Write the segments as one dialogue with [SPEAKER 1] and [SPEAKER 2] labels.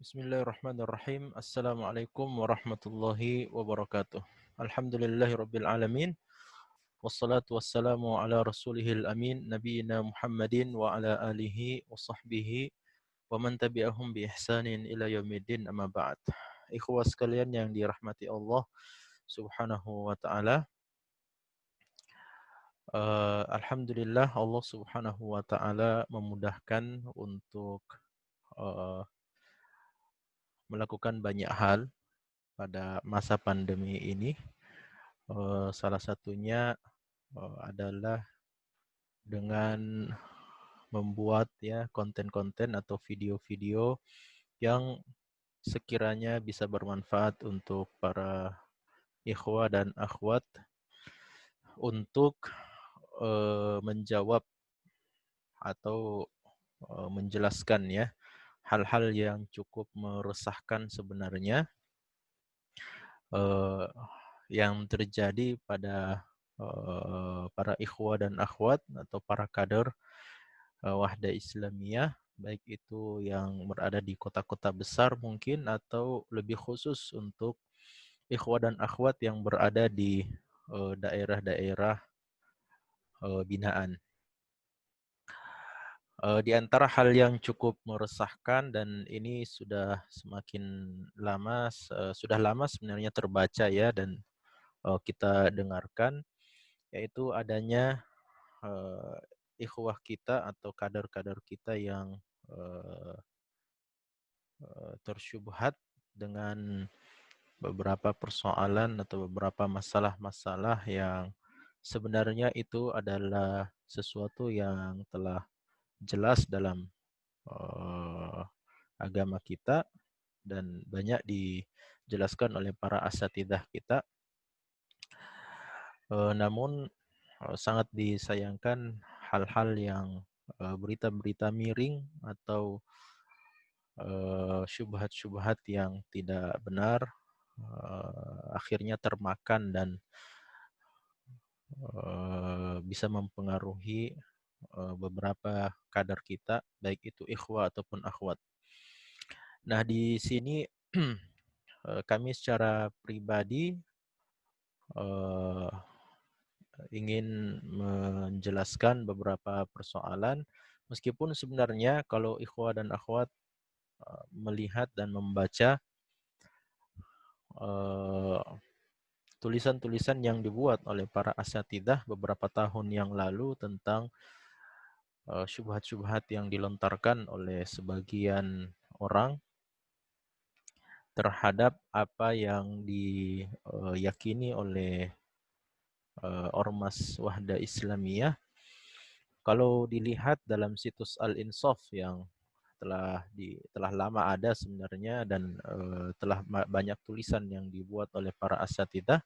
[SPEAKER 1] Bismillahirrahmanirrahim. Assalamualaikum warahmatullahi wabarakatuh. Alhamdulillahirabbil alamin. Wassalatu wassalamu ala rasulihil amin nabiyina Muhammadin wa ala alihi wa sahbihi wa man tabi'ahum bi ihsanin ila yaumiddin amma ba'd. Ikhwah sekalian yang dirahmati Allah Subhanahu wa taala. Alhamdulillah Allah Subhanahu wa taala memudahkan untuk uh, melakukan banyak hal pada masa pandemi ini. Salah satunya adalah dengan membuat ya konten-konten atau video-video yang sekiranya bisa bermanfaat untuk para ikhwah dan akhwat untuk menjawab atau menjelaskan ya hal-hal yang cukup meresahkan sebenarnya yang terjadi pada para ikhwah dan akhwat atau para kader Wahda Islamiyah, baik itu yang berada di kota-kota besar mungkin atau lebih khusus untuk ikhwah dan akhwat yang berada di daerah-daerah binaan. Di antara hal yang cukup meresahkan dan ini sudah semakin lama, sudah lama sebenarnya terbaca ya dan kita dengarkan, yaitu adanya ikhwah kita atau kader-kader kita yang tersyubhat dengan beberapa persoalan atau beberapa masalah-masalah yang sebenarnya itu adalah sesuatu yang telah jelas dalam agama kita dan banyak dijelaskan oleh para asatidzah kita. Namun sangat disayangkan hal-hal yang berita-berita miring atau syubhat-syubhat yang tidak benar akhirnya termakan dan bisa mempengaruhi beberapa kader kita, baik itu ikhwah ataupun akhwat. Nah, di sini kami secara pribadi ingin menjelaskan beberapa persoalan, meskipun sebenarnya kalau ikhwah dan akhwat melihat dan membaca tulisan-tulisan yang dibuat oleh para asatidzah beberapa tahun yang lalu tentang syubhat-syubhat yang dilontarkan oleh sebagian orang terhadap apa yang diyakini oleh Ormas Wahda Islamiyah. Kalau dilihat dalam situs Al-Insaf yang telah lama ada sebenarnya dan telah banyak tulisan yang dibuat oleh para asatidzah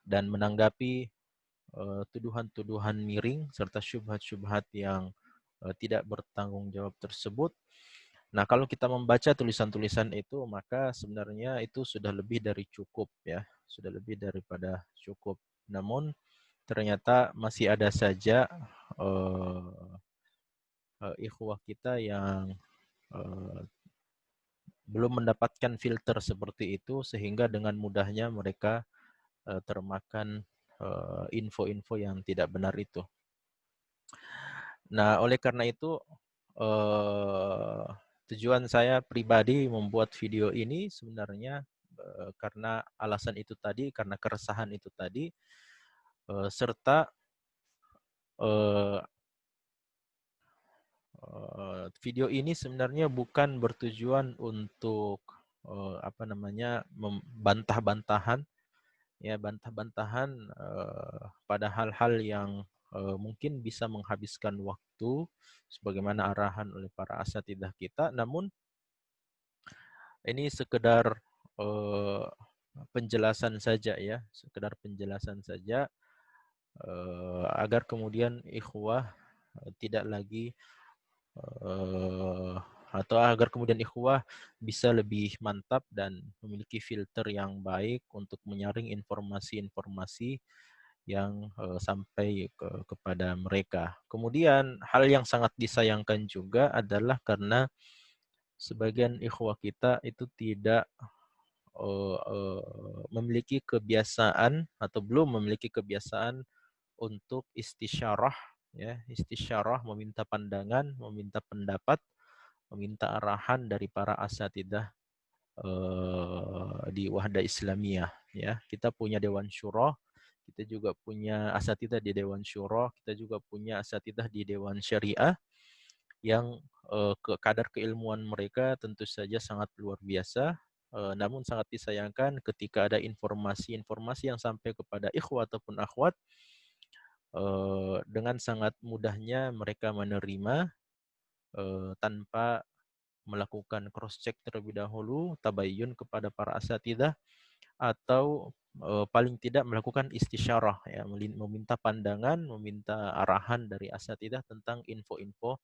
[SPEAKER 1] dan menanggapi tuduhan-tuduhan miring serta syubhat-syubhat yang tidak bertanggung jawab tersebut. Nah, kalau kita membaca tulisan-tulisan itu, maka sebenarnya itu sudah lebih dari cukup ya, sudah lebih daripada cukup. Namun ternyata masih ada saja ikhwah kita yang belum mendapatkan filter seperti itu sehingga dengan mudahnya mereka termakan info-info yang tidak benar itu. Nah, oleh karena itu tujuan saya pribadi membuat video ini sebenarnya karena alasan itu tadi, karena keresahan itu tadi, serta video ini sebenarnya bukan bertujuan untuk bantah-bantahan ya, bantah-bantahan pada hal-hal yang mungkin bisa menghabiskan waktu sebagaimana arahan oleh para asatidzah kita. Namun ini sekedar penjelasan saja ya, sekedar penjelasan saja agar kemudian ikhwah tidak lagi atau agar kemudian ikhwah bisa lebih mantap dan memiliki filter yang baik untuk menyaring informasi-informasi yang sampai kepada mereka. Kemudian hal yang sangat disayangkan juga adalah karena sebagian ikhwah kita itu tidak memiliki kebiasaan atau belum memiliki kebiasaan untuk istisyarah, ya, istisyarah, meminta pandangan, meminta pendapat, meminta arahan dari para asatidzah di Wahda Islamiyah, ya. Kita punya Dewan Syuro, kita juga punya asatidzah di Dewan Syuro, kita juga punya asatidzah di Dewan Syariah yang kadar keilmuan mereka tentu saja sangat luar biasa. Namun sangat disayangkan ketika ada informasi-informasi yang sampai kepada ikhwah ataupun akhwat, dengan sangat mudahnya mereka menerima tanpa melakukan cross check terlebih dahulu, tabayyun kepada para asatidzah, atau paling tidak melakukan istisyarah, ya, meminta pandangan, meminta arahan dari asatidzah tentang info-info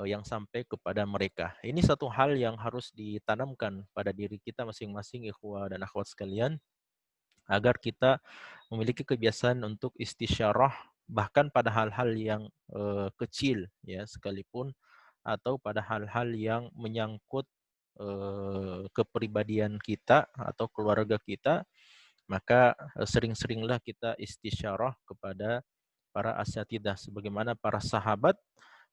[SPEAKER 1] yang sampai kepada mereka. Ini satu hal yang harus ditanamkan pada diri kita masing-masing, ikhwah dan akhwat sekalian, agar kita memiliki kebiasaan untuk istisyarah bahkan pada hal-hal yang kecil, ya, sekalipun, atau pada hal-hal yang menyangkut kepribadian kita atau keluarga kita, maka sering-seringlah kita istisyarah kepada para asatidzah sebagaimana para sahabat,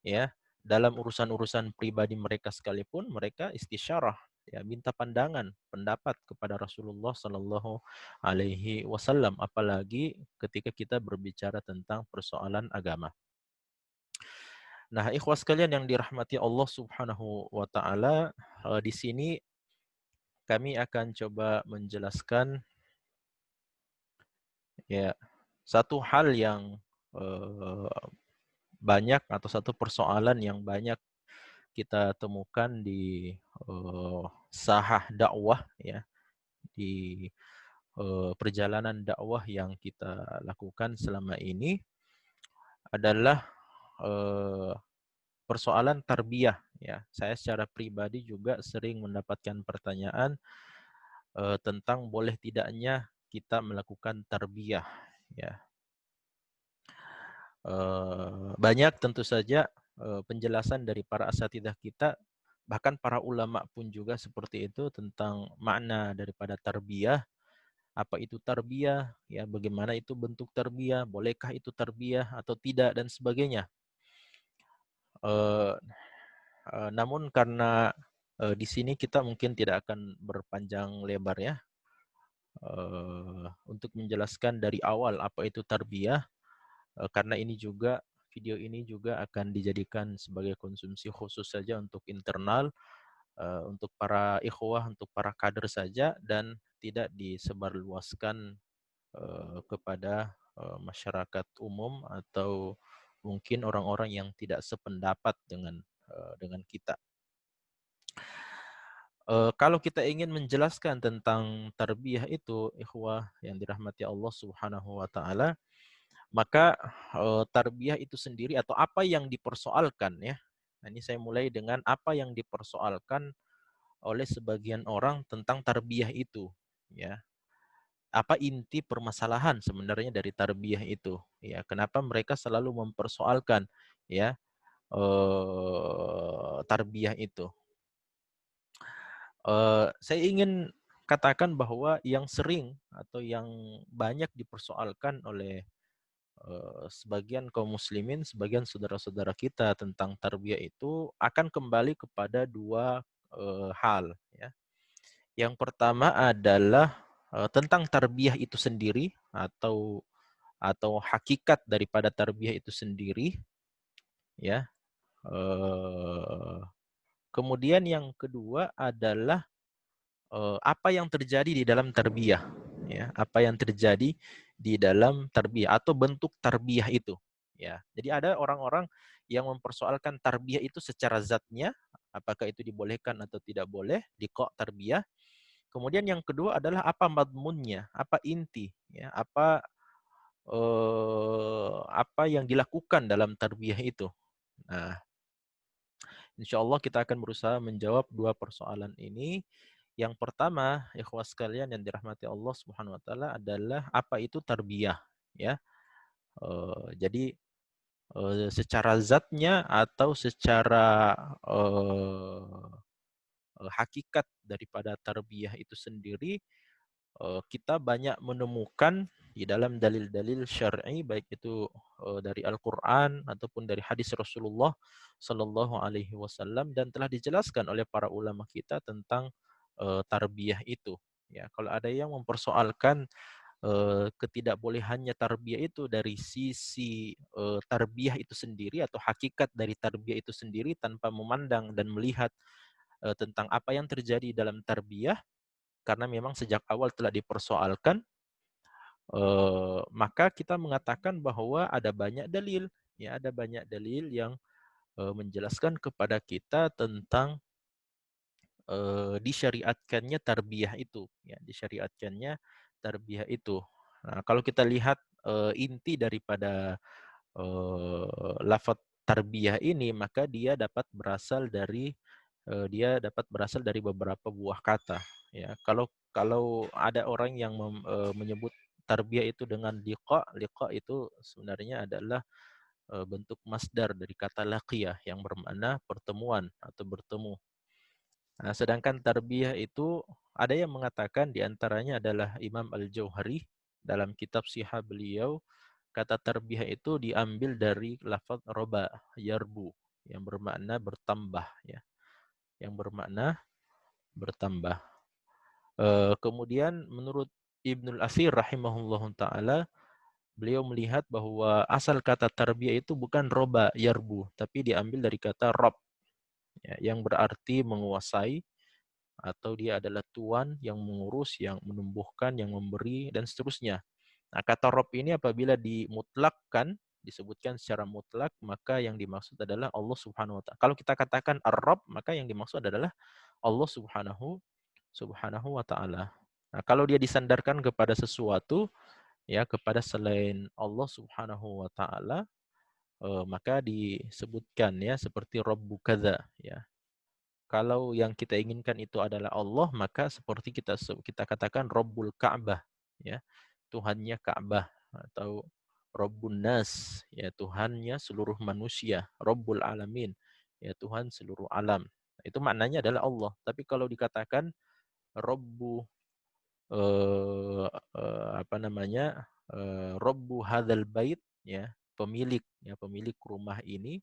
[SPEAKER 1] ya, dalam urusan-urusan pribadi mereka sekalipun mereka istisyarah, ya, minta pandangan, pendapat kepada Rasulullah Sallallahu Alaihi Wasallam, apalagi ketika kita berbicara tentang persoalan agama. Nah, ikhwas sekalian yang dirahmati Allah Subhanahu wa taala, di sini kami akan coba menjelaskan, ya, satu hal yang banyak, atau satu persoalan yang banyak kita temukan di sahah dakwah, ya, di perjalanan dakwah yang kita lakukan selama ini, adalah eh, persoalan tarbiyah, ya. Saya secara pribadi juga sering mendapatkan pertanyaan tentang boleh tidaknya kita melakukan tarbiyah, ya. Banyak tentu saja penjelasan dari para asatidzah kita, bahkan para ulama pun juga seperti itu, tentang makna daripada tarbiyah. Apa itu tarbiyah, ya, bagaimana itu bentuk tarbiyah, bolehkah itu tarbiyah atau tidak, dan sebagainya. Eh, Namun karena di sini kita mungkin tidak akan berpanjang lebar, ya, untuk menjelaskan dari awal apa itu tarbiyah, karena ini juga video ini juga akan dijadikan sebagai konsumsi khusus saja untuk internal, untuk para ikhwah, untuk para kader saja, dan tidak disebarluaskan kepada masyarakat umum atau mungkin orang-orang yang tidak sependapat dengan kita. Kalau kita ingin menjelaskan tentang tarbiyah itu, ikhwah yang dirahmati Allah Subhanahu wa taala, maka tarbiyah itu sendiri atau apa yang dipersoalkan, ya. Nah, ini saya mulai dengan apa yang dipersoalkan oleh sebagian orang tentang tarbiyah itu, ya. Apa inti permasalahan sebenarnya dari tarbiyah itu, ya. Kenapa mereka selalu mempersoalkan, ya, tarbiyah itu. Saya ingin katakan bahwa yang sering atau yang banyak dipersoalkan oleh sebagian kaum muslimin, sebagian saudara-saudara kita tentang tarbiyah itu akan kembali kepada dua hal, ya. Yang pertama adalah tentang tarbiyah itu sendiri, atau hakikat daripada tarbiyah itu sendiri, ya. Kemudian yang kedua adalah apa yang terjadi di dalam tarbiyah, ya, apa yang terjadi di dalam tarbiyah atau bentuk tarbiyah itu, ya. Jadi ada orang-orang yang mempersoalkan tarbiyah itu secara zatnya, apakah itu dibolehkan atau tidak boleh di kok tarbiyah. Kemudian yang kedua adalah apa madmunnya, apa inti, ya, apa yang dilakukan dalam tarbiyah itu. Nah, insya Allah kita akan berusaha menjawab dua persoalan ini. Yang pertama, ikhwas sekalian yang dirahmati Allah Subhanahu wa taala, adalah apa itu tarbiyah, ya. Jadi secara zatnya atau secara hakikat daripada tarbiyah itu sendiri, kita banyak menemukan di dalam dalil-dalil syar'i, baik itu dari Al-Qur'an ataupun dari hadis Rasulullah Sallallahu Alaihi Wasallam, dan telah dijelaskan oleh para ulama kita tentang tarbiyah itu. Ya, kalau ada yang mempersoalkan ketidakbolehannya tarbiyah itu dari sisi tarbiyah itu sendiri atau hakikat dari tarbiyah itu sendiri tanpa memandang dan melihat tentang apa yang terjadi dalam tarbiyah, karena memang sejak awal telah dipersoalkan, maka kita mengatakan bahwa ada banyak dalil, ya, ada banyak dalil yang menjelaskan kepada kita tentang disyariatkannya tarbiyah itu, ya, disyariatkannya tarbiyah itu. Nah, kalau kita lihat inti daripada lafaz tarbiyah ini, maka dia dapat berasal dari beberapa buah kata, ya. Kalau kalau ada orang yang menyebut tarbiyah itu dengan liqa, liqa itu sebenarnya adalah bentuk masdar dari kata laqiyah yang bermakna pertemuan atau bertemu. Nah, sedangkan tarbiyah itu ada yang mengatakan, di antaranya adalah Imam Al-Jauhari dalam kitab Shihah beliau, kata tarbiyah itu diambil dari lafaz roba, yarbu, yang bermakna bertambah, ya, yang bermakna bertambah. Kemudian menurut Ibnul Athir rahimahullahu taala, beliau melihat bahwa asal kata tarbiyah itu bukan roba yarbu, tapi diambil dari kata rob, ya, yang berarti menguasai, atau dia adalah tuan yang mengurus, yang menumbuhkan, yang memberi, dan seterusnya. Nah, kata rob ini apabila dimutlakkan, disebutkan secara mutlak, maka yang dimaksud adalah Allah Subhanahu wa taala. Kalau kita katakan ar-Rabb, maka yang dimaksud adalah Allah Subhanahu wa taala. Nah, kalau dia disandarkan kepada sesuatu, ya, kepada selain Allah Subhanahu wa taala, maka disebutkan, ya, seperti Rabbu kadza, ya. Kalau yang kita inginkan itu adalah Allah, maka seperti kita katakan Rabbul Ka'bah, ya, Tuhannya Ka'bah, atau Rabbun Nas, ya, Tuhannya seluruh manusia, Rabbul Alamin, ya, Tuhan seluruh alam. Itu maknanya adalah Allah. Tapi kalau dikatakan Rabbu apa namanya? Rabbu hadzal bait, ya, pemilik rumah ini,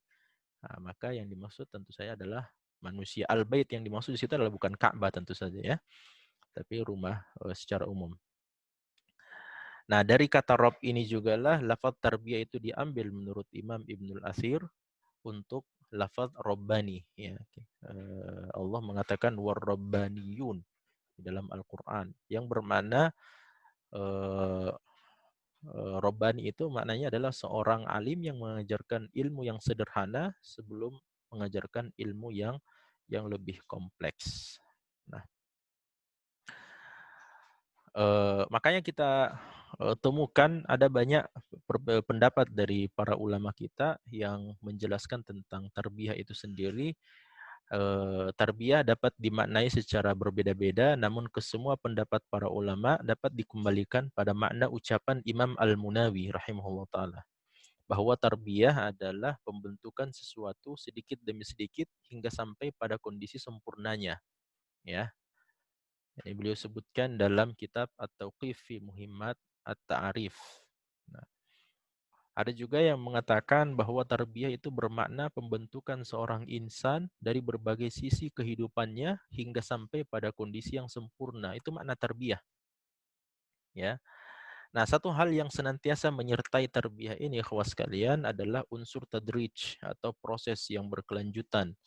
[SPEAKER 1] nah, maka yang dimaksud tentu saja adalah manusia. Al-bait yang dimaksud di situ adalah bukan Ka'bah tentu saja, ya, tapi rumah secara umum. Nah, dari kata Rob ini jugalah lafaz tarbiyah itu diambil menurut Imam Ibnul Athir untuk lafaz Rabbani, ya. Allah mengatakan war-rabbaniyun di dalam Al-Qur'an, yang bermakna eh, Rabbani itu maknanya adalah seorang alim yang mengajarkan ilmu yang sederhana sebelum mengajarkan ilmu yang lebih kompleks. Nah, makanya kita temukan ada banyak pendapat dari para ulama kita yang menjelaskan tentang tarbiyah itu sendiri. Tarbiyah dapat dimaknai secara berbeda-beda, namun kesemua pendapat para ulama dapat dikembalikan pada makna ucapan Imam Al-Munawi rahimahullah ta'ala, bahwa tarbiyah adalah pembentukan sesuatu sedikit demi sedikit hingga sampai pada kondisi sempurnanya, ya. Ini beliau sebutkan dalam kitab At-Tauqif fi Muhimmat At-Ta'arif. Nah, ada juga yang mengatakan bahwa tarbiyah itu bermakna pembentukan seorang insan dari berbagai sisi kehidupannya hingga sampai pada kondisi yang sempurna. Itu makna tarbiyah, ya. Nah, satu hal yang senantiasa menyertai tarbiyah ini, ikhwas sekalian, adalah unsur tadrij atau proses yang berkelanjutan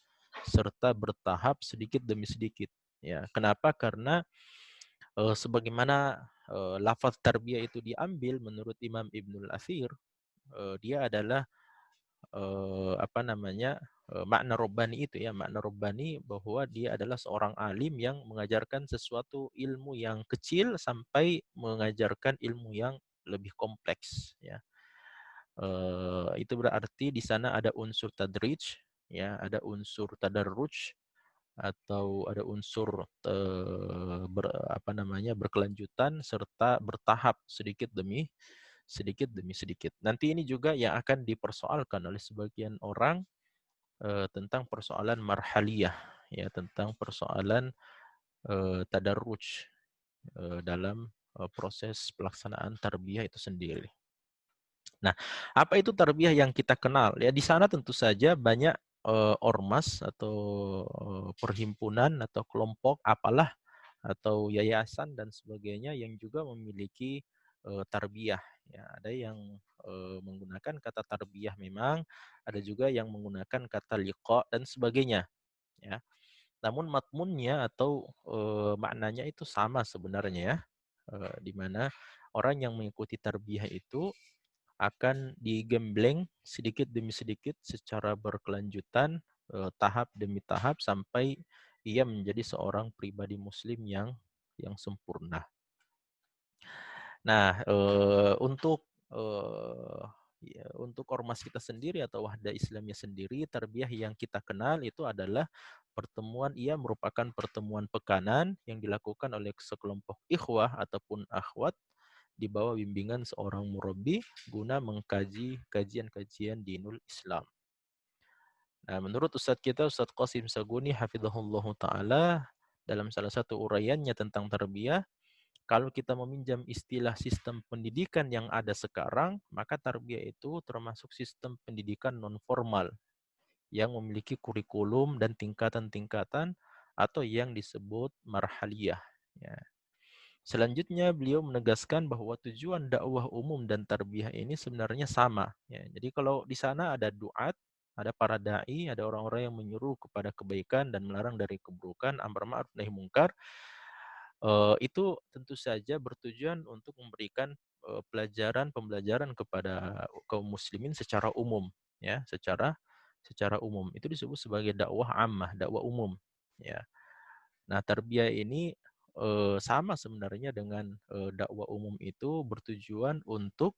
[SPEAKER 1] serta bertahap sedikit demi sedikit. Ya, kenapa? Karena sebagaimana lafaz tarbiyah itu diambil menurut Imam Ibnul Athir, dia adalah apa namanya, makna robbani itu, ya, makna robbani bahwa dia adalah seorang alim yang mengajarkan sesuatu ilmu yang kecil sampai mengajarkan ilmu yang lebih kompleks, ya. Itu berarti di sana ada unsur tadrij, ya, ada unsur tadarruj, atau ada unsur apa namanya, berkelanjutan serta bertahap sedikit demi sedikit. Nanti ini juga yang akan dipersoalkan oleh sebagian orang tentang persoalan marhaliyah, ya tentang persoalan tadarruj dalam proses pelaksanaan tarbiyah itu sendiri. Nah, apa itu tarbiyah yang kita kenal? Ya di sana tentu saja banyak ormas atau perhimpunan atau kelompok apalah atau yayasan dan sebagainya yang juga memiliki tarbiyah. Ya, ada yang menggunakan kata tarbiyah memang, ada juga yang menggunakan kata liqa dan sebagainya. Ya, namun matmunnya atau maknanya itu sama sebenarnya ya, di mana orang yang mengikuti tarbiyah itu akan digembleng sedikit demi sedikit secara berkelanjutan, tahap demi tahap sampai ia menjadi seorang pribadi muslim yang sempurna. Nah, untuk ormas kita sendiri atau Wahda Islamiyah sendiri, tarbiyah yang kita kenal itu adalah pertemuan, ia merupakan pertemuan pekanan yang dilakukan oleh sekelompok ikhwah ataupun akhwat di bawah bimbingan seorang murabbi guna mengkaji kajian-kajian dinul Islam. Nah, menurut Ustadz kita, Ustadz Qasim Saguni, hafizahullah ta'ala, dalam salah satu uraiannya tentang tarbiyah, kalau kita meminjam istilah sistem pendidikan yang ada sekarang, maka tarbiyah itu termasuk sistem pendidikan non-formal yang memiliki kurikulum dan tingkatan-tingkatan atau yang disebut marhaliyah. Ya. Selanjutnya beliau menegaskan bahwa tujuan dakwah umum dan tarbiyah ini sebenarnya sama. Ya, jadi kalau di sana ada duat, ada para dai, ada orang-orang yang menyuruh kepada kebaikan dan melarang dari keburukan, amar ma'ruf nahi mungkar, itu tentu saja bertujuan untuk memberikan pembelajaran kepada kaum muslimin secara umum, ya, secara umum. Itu disebut sebagai dakwah ammah, dakwah umum, ya. Nah, tarbiyah ini sama sebenarnya dengan dakwah umum itu bertujuan untuk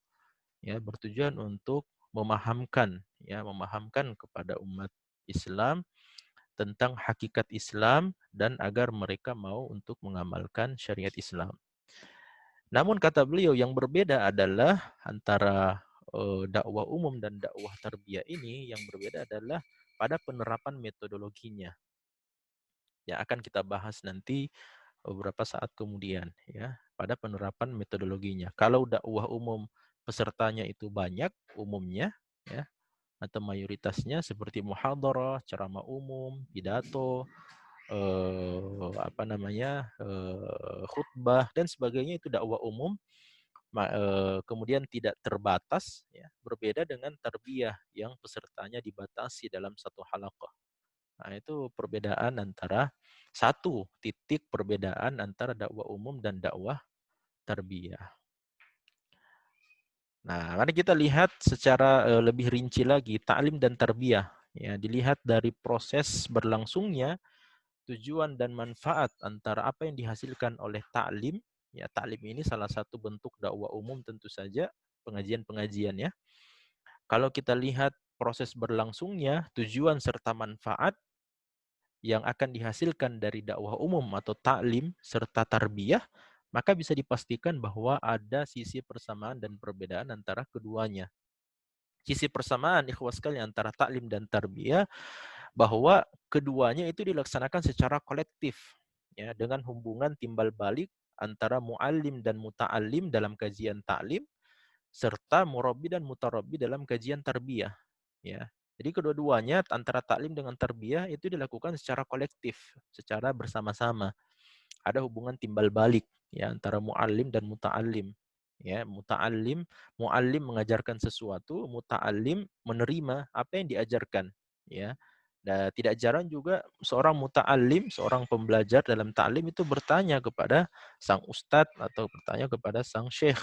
[SPEAKER 1] memahamkan kepada umat Islam tentang hakikat Islam dan agar mereka mau untuk mengamalkan syariat Islam. Namun kata beliau yang berbeda adalah antara dakwah umum dan dakwah tarbiyah ini, yang berbeda adalah pada penerapan metodologinya. Yang akan kita bahas nanti beberapa saat kemudian, ya, pada penerapan metodologinya. Kalau dakwah umum pesertanya itu banyak umumnya, ya, atau mayoritasnya seperti muhadharah, ceramah umum, pidato, khutbah dan sebagainya, itu dakwah umum. Kemudian tidak terbatas, ya, berbeda dengan tarbiyah yang pesertanya dibatasi dalam satu halaqah. Nah, itu perbedaan antara satu titik perbedaan antara dakwah umum dan dakwah tarbiyah. Nah, mari kita lihat secara lebih rinci lagi ta'lim dan tarbiyah. Ya, dilihat dari proses berlangsungnya tujuan dan manfaat antara apa yang dihasilkan oleh ta'lim. Ya, ta'lim ini salah satu bentuk dakwah umum tentu saja, pengajian-pengajian ya. Kalau kita lihat proses berlangsungnya tujuan serta manfaat yang akan dihasilkan dari dakwah umum atau ta'lim serta tarbiyah, maka bisa dipastikan bahwa ada sisi persamaan dan perbedaan antara keduanya. Sisi persamaan ikhwas sekalian antara taklim dan tarbiyah, bahwa keduanya itu dilaksanakan secara kolektif, ya, dengan hubungan timbal balik antara muallim dan muta'allim dalam kajian taklim serta murabbi dan mutarabbi dalam kajian tarbiyah, ya. Jadi kedua-duanya antara taklim dengan tarbiyah itu dilakukan secara kolektif, secara bersama-sama. Ada hubungan timbal balik, ya, antara muallim dan muta'allim. Ya, muallim mengajarkan sesuatu, muta'allim menerima apa yang diajarkan, ya. Dan tidak jarang juga seorang muta'allim, seorang pembelajar dalam ta'lim itu bertanya kepada sang ustadz atau bertanya kepada sang syekh.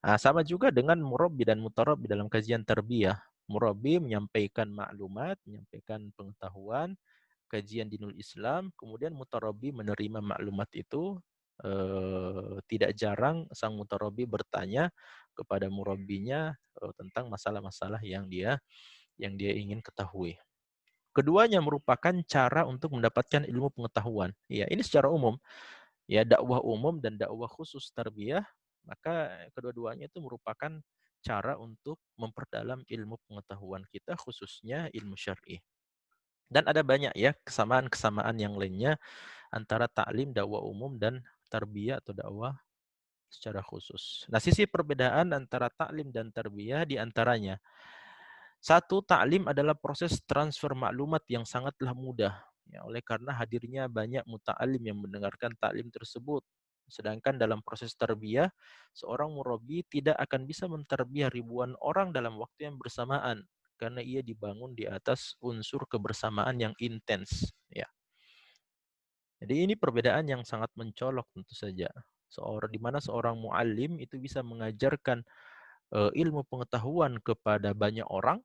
[SPEAKER 1] Nah, sama juga dengan murabbi dan mutarabbi dalam kajian tarbiyah. Murabbi menyampaikan maklumat, menyampaikan pengetahuan, kajian dinul Islam, kemudian mutarabbi menerima maklumat itu. Tidak jarang sang mutarabbi bertanya kepada murabbinya tentang masalah-masalah yang dia ingin ketahui. Keduanya merupakan cara untuk mendapatkan ilmu pengetahuan. Ya, ini secara umum. Ya, dakwah umum dan dakwah khusus tarbiyah, maka kedua-duanya itu merupakan cara untuk memperdalam ilmu pengetahuan kita, khususnya ilmu syar'i. Dan ada banyak ya kesamaan-kesamaan yang lainnya antara taklim, dakwah umum, dan tarbiyah atau dakwah secara khusus. Nah, sisi perbedaan antara taklim dan tarbiyah di antaranya, satu, taklim adalah proses transfer maklumat yang sangatlah mudah. Ya, oleh karena hadirnya banyak muta'alim yang mendengarkan taklim tersebut. Sedangkan dalam proses tarbiyah, seorang murabi tidak akan bisa mentarbiyah ribuan orang dalam waktu yang bersamaan karena ia dibangun di atas unsur kebersamaan yang intens. Ya. Jadi ini perbedaan yang sangat mencolok tentu saja. Di mana seorang muallim itu bisa mengajarkan ilmu pengetahuan kepada banyak orang,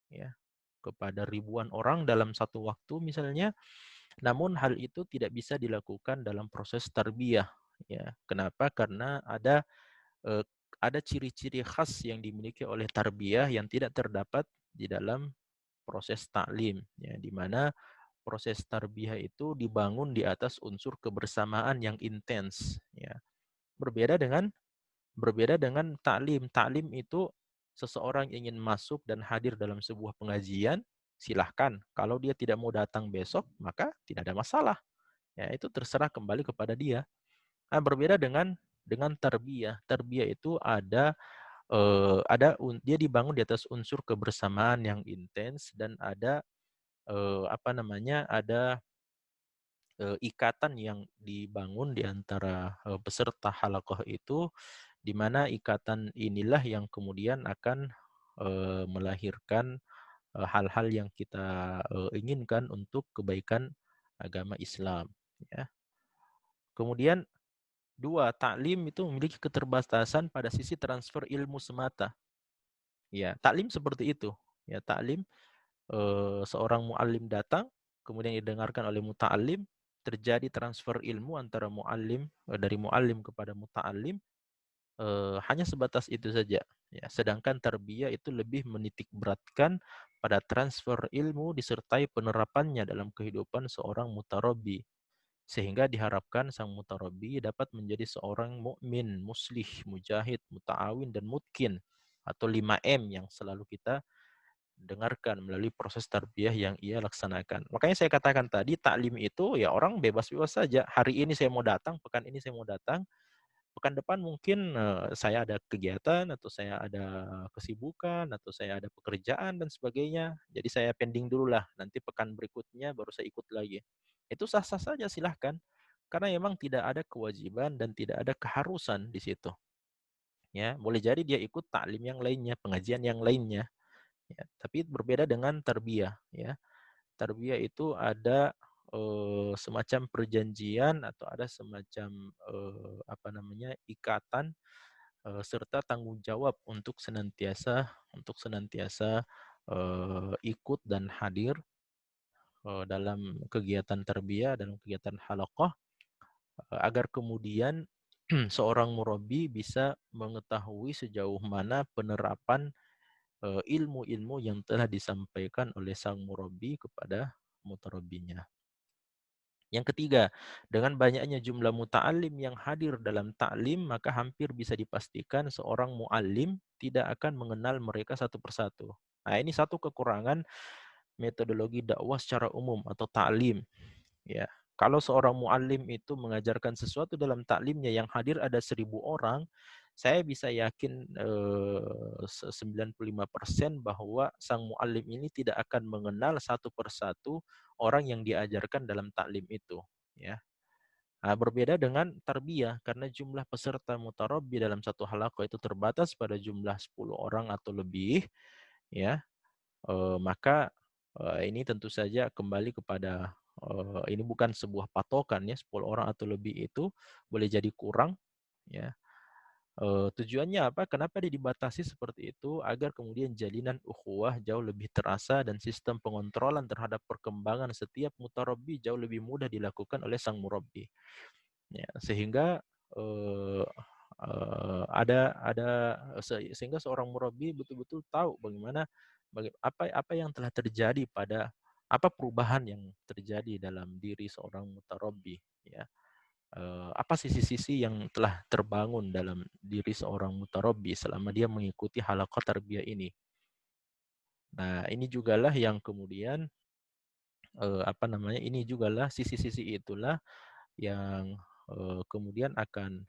[SPEAKER 1] ya, kepada ribuan orang dalam satu waktu misalnya, namun hal itu tidak bisa dilakukan dalam proses tarbiyah. Ya, kenapa? Karena eh, ada ciri-ciri khas yang dimiliki oleh tarbiyah yang tidak terdapat di dalam proses taklim, ya, di mana proses tarbiyah itu dibangun di atas unsur kebersamaan yang intens, ya. Berbeda dengan taklim. Taklim itu seseorang ingin masuk dan hadir dalam sebuah pengajian, silahkan. Kalau dia tidak mau datang besok, maka tidak ada masalah. Ya, itu terserah kembali kepada dia. Nah, berbeda dengan tarbiyah. Tarbiyah itu dia dibangun di atas unsur kebersamaan yang intens dan ada ada ikatan yang dibangun di antara peserta halaqah itu, di mana ikatan inilah yang kemudian akan melahirkan hal-hal yang kita inginkan untuk kebaikan agama Islam. Ya. Kemudian dua, taklim itu memiliki keterbatasan pada sisi transfer ilmu semata. Ya, taklim seperti itu. Ya, taklim seorang muallim datang, kemudian didengarkan oleh muta'alim, terjadi transfer ilmu antara muallim dari muallim kepada muta'alim, hanya sebatas itu saja. Ya, sedangkan tarbiyah itu lebih menitik beratkan pada transfer ilmu disertai penerapannya dalam kehidupan seorang mutarabbi. Sehingga diharapkan sang mutarabbi dapat menjadi seorang mukmin, muslih, mujahid, muta'awin, dan mutkin. Atau 5M yang selalu kita dengarkan melalui proses tarbiyah yang ia laksanakan. Makanya saya katakan tadi, taklim itu ya orang bebas-bebas saja. Hari ini saya mau datang, pekan ini saya mau datang, pekan depan mungkin saya ada kegiatan atau saya ada kesibukan atau saya ada pekerjaan dan sebagainya. Jadi saya pending dulu lah. Nanti pekan berikutnya baru saya ikut lagi. Itu sah-sah saja, silahkan. Karena memang tidak ada kewajiban dan tidak ada keharusan di situ. Ya, boleh jadi dia ikut taklim yang lainnya, pengajian yang lainnya. Ya, tapi berbeda dengan tarbiyah. Ya, tarbiyah itu ada semacam perjanjian atau ada semacam ikatan serta tanggung jawab untuk senantiasa ikut dan hadir dalam kegiatan tarbiyah, dalam kegiatan halaqah, agar kemudian seorang murabi bisa mengetahui sejauh mana penerapan ilmu-ilmu yang telah disampaikan oleh sang murabi kepada mutarabinya. Yang ketiga, dengan banyaknya jumlah muta'alim yang hadir dalam taklim, maka hampir bisa dipastikan seorang mu'allim tidak akan mengenal mereka satu persatu. Nah, ini satu kekurangan metodologi dakwah secara umum atau taklim. Ya, kalau seorang muallim itu mengajarkan sesuatu dalam taklimnya yang hadir ada 1.000 orang, saya bisa yakin 95% bahwa sang muallim ini tidak akan mengenal satu persatu orang yang diajarkan dalam taklim itu. Ya. Nah, berbeda dengan tarbiyah karena jumlah peserta mutarabbi dalam satu halaqah itu terbatas pada jumlah 10 orang atau lebih, ya. Maka ini tentu saja kembali kepada ini bukan sebuah patokan ya, 10 orang atau lebih itu boleh jadi kurang, ya. Tujuannya apa? Kenapa dia dibatasi seperti itu? Agar kemudian jalinan ukhuwah jauh lebih terasa dan sistem pengontrolan terhadap perkembangan setiap mutarabbi jauh lebih mudah dilakukan oleh sang murabbi. Ya, sehingga eh, sehingga seorang murabi betul-betul tahu apa yang telah terjadi apa perubahan yang terjadi dalam diri seorang mutarabbi, ya. Apa sisi-sisi yang telah terbangun dalam diri seorang mutarabbi selama dia mengikuti halaqah tarbiyah ini. Nah, ini jugalah yang kemudian apa namanya, ini jugalah sisi-sisi itulah yang kemudian akan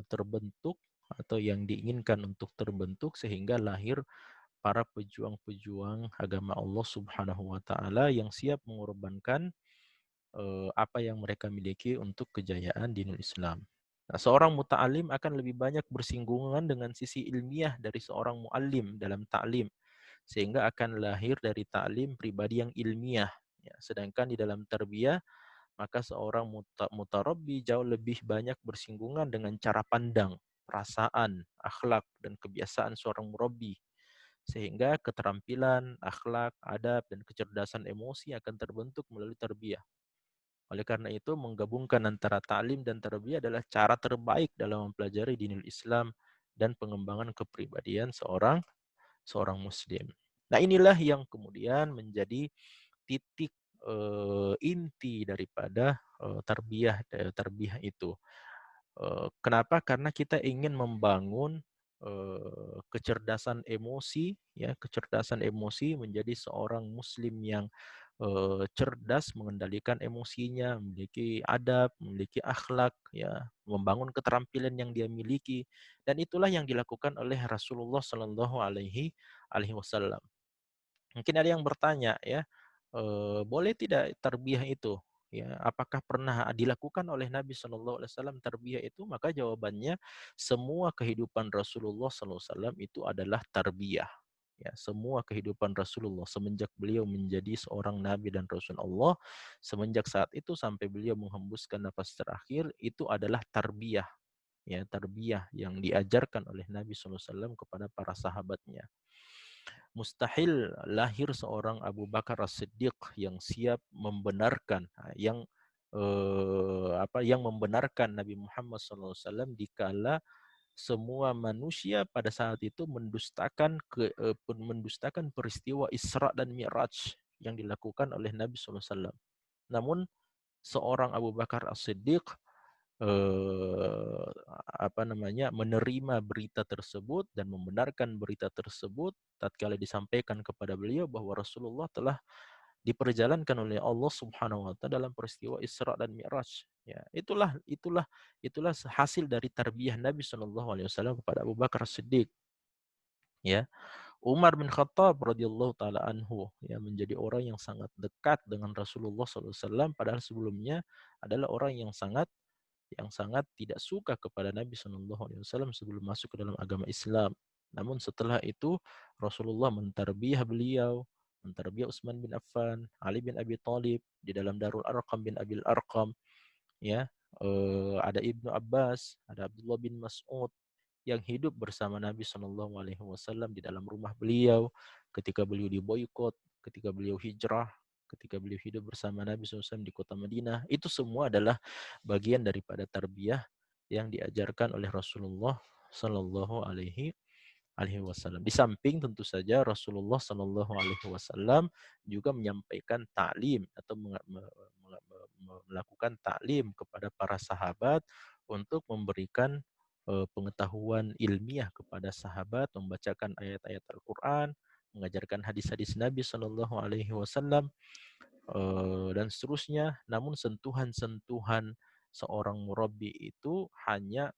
[SPEAKER 1] terbentuk atau yang diinginkan untuk terbentuk sehingga lahir para pejuang-pejuang agama Allah Subhanahu wa taala yang siap mengorbankan apa yang mereka miliki untuk kejayaan dinul Islam. Nah, seorang muta'alim akan lebih banyak bersinggungan dengan sisi ilmiah dari seorang muallim dalam ta'lim, sehingga akan lahir dari ta'lim pribadi yang ilmiah. Ya, sedangkan di dalam tarbiyah, maka seorang mutarabbi jauh lebih banyak bersinggungan dengan cara pandang, perasaan, akhlak, dan kebiasaan seorang murabbi. Sehingga keterampilan, akhlak, adab, dan kecerdasan emosi akan terbentuk melalui tarbiyah. Oleh karena itu, menggabungkan antara ta'lim dan tarbiyah adalah cara terbaik dalam mempelajari dinul Islam dan pengembangan kepribadian seorang seorang muslim. Nah, inilah yang kemudian menjadi titik inti daripada tarbiyah itu. Kenapa? Karena kita ingin membangun kecerdasan emosi, ya, kecerdasan emosi menjadi seorang muslim yang cerdas mengendalikan emosinya, memiliki adab, memiliki akhlak, ya, membangun keterampilan yang dia miliki, dan itulah yang dilakukan oleh Rasulullah Shallallahu Alaihi Wasallam. Mungkin ada yang bertanya, ya, boleh tidak tarbiyah itu? Ya, apakah pernah dilakukan oleh Nabi Shallallahu Alaihi Wasallam tarbiyah itu? Maka jawabannya, semua kehidupan Rasulullah Sallallahu Alaihi Wasallam itu adalah tarbiyah. Ya, semua kehidupan Rasulullah semenjak beliau menjadi seorang Nabi dan Rasul Allah, semenjak saat itu sampai beliau menghembuskan nafas terakhir, itu adalah tarbiyah. Ya, tarbiyah yang diajarkan oleh Nabi Sallallahu Alaihi Wasallam kepada para sahabatnya. Mustahil lahir seorang Abu Bakar As-Siddiq yang siap membenarkan, yang membenarkan Nabi Muhammad SAW dikala semua manusia pada saat itu mendustakan peristiwa Isra dan Mi'raj yang dilakukan oleh Nabi SAW. Namun seorang Abu Bakar As-Siddiq eh, menerima berita tersebut dan membenarkan berita tersebut tatkala disampaikan kepada beliau bahwa Rasulullah telah diperjalankan oleh Allah Subhanahu wa taala dalam peristiwa Isra dan Mi'raj. Ya, itulah hasil dari tarbiyah Nabi Shallallahu alaihi wasallam kepada Abu Bakar Siddiq, ya. Umar bin Khattab radhiyallahu taala anhu, ya, menjadi orang yang sangat dekat dengan Rasulullah sallallahu alaihi wasallam, padahal sebelumnya adalah orang yang sangat tidak suka kepada Nabi Shallallahu Alaihi Wasallam sebelum masuk ke dalam agama Islam. Namun setelah itu Rasulullah mentarbiah beliau, mentarbiah Utsman bin Affan, Ali bin Abi Thalib di dalam Darul Arqam bin Abil Arqam, ya. Ada Ibnu Abbas, ada Abdullah bin Mas'ud yang hidup bersama Nabi Shallallahu Alaihi Wasallam di dalam rumah beliau ketika beliau diboykot, ketika beliau hijrah, ketika beliau hidup bersama Nabi SAW di kota Madinah. Itu semua adalah bagian daripada tarbiyah yang diajarkan oleh Rasulullah Shallallahu Alaihi Wasallam. Di samping tentu saja Rasulullah Shallallahu Alaihi Wasallam juga menyampaikan taklim atau melakukan taklim kepada para sahabat untuk memberikan pengetahuan ilmiah kepada sahabat, membacakan ayat-ayat Al-Quran, mengajarkan hadis-hadis Nabi Shallallahu Alaihi Wasallam, dan seterusnya. Namun sentuhan-sentuhan seorang murabbi itu hanya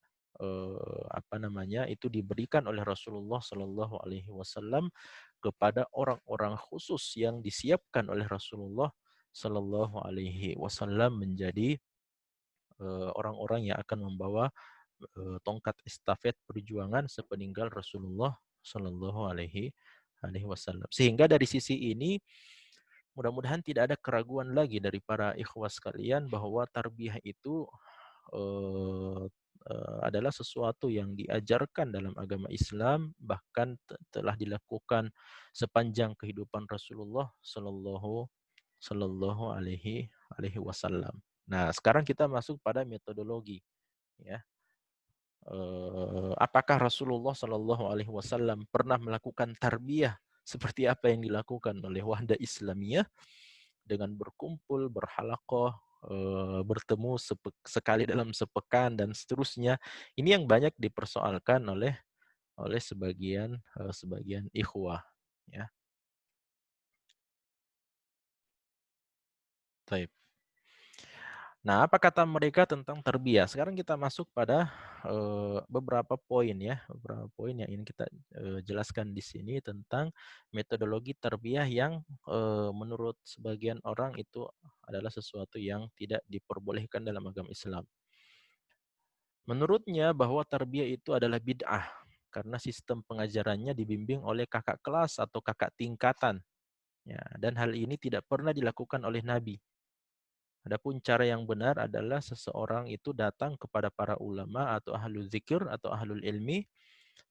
[SPEAKER 1] itu diberikan oleh Rasulullah Shallallahu Alaihi Wasallam kepada orang-orang khusus yang disiapkan oleh Rasulullah Shallallahu Alaihi Wasallam menjadi orang-orang yang akan membawa tongkat estafet perjuangan sepeninggal Rasulullah Shallallahu Alaihi Wasallam. Sehingga dari sisi ini mudah-mudahan tidak ada keraguan lagi dari para ikhwas sekalian bahwa tarbiyah itu eh, adalah sesuatu yang diajarkan dalam agama Islam, bahkan telah dilakukan sepanjang kehidupan Rasulullah Shallallahu Alaihi Wasallam. Nah, sekarang kita masuk pada metodologi, ya. Apakah Rasulullah Shallallahu Alaihi Wasallam pernah melakukan tarbiyah seperti apa yang dilakukan oleh Wahda Islamiyah dengan berkumpul, berhalaqah, bertemu sekali dalam sepekan dan seterusnya? Ini yang banyak dipersoalkan oleh sebagian ikhwah, ya. Taib. Nah, apa kata mereka tentang tarbiyah? Sekarang kita masuk pada beberapa poin ya, beberapa poin yang ingin kita jelaskan di sini tentang metodologi tarbiyah yang menurut sebagian orang itu adalah sesuatu yang tidak diperbolehkan dalam agama Islam. Menurutnya bahwa tarbiyah itu adalah bid'ah karena sistem pengajarannya dibimbing oleh kakak kelas atau kakak tingkatan. Ya, dan hal ini tidak pernah dilakukan oleh Nabi. Adapun cara yang benar adalah seseorang itu datang kepada para ulama atau ahlul zikir atau ahlul ilmi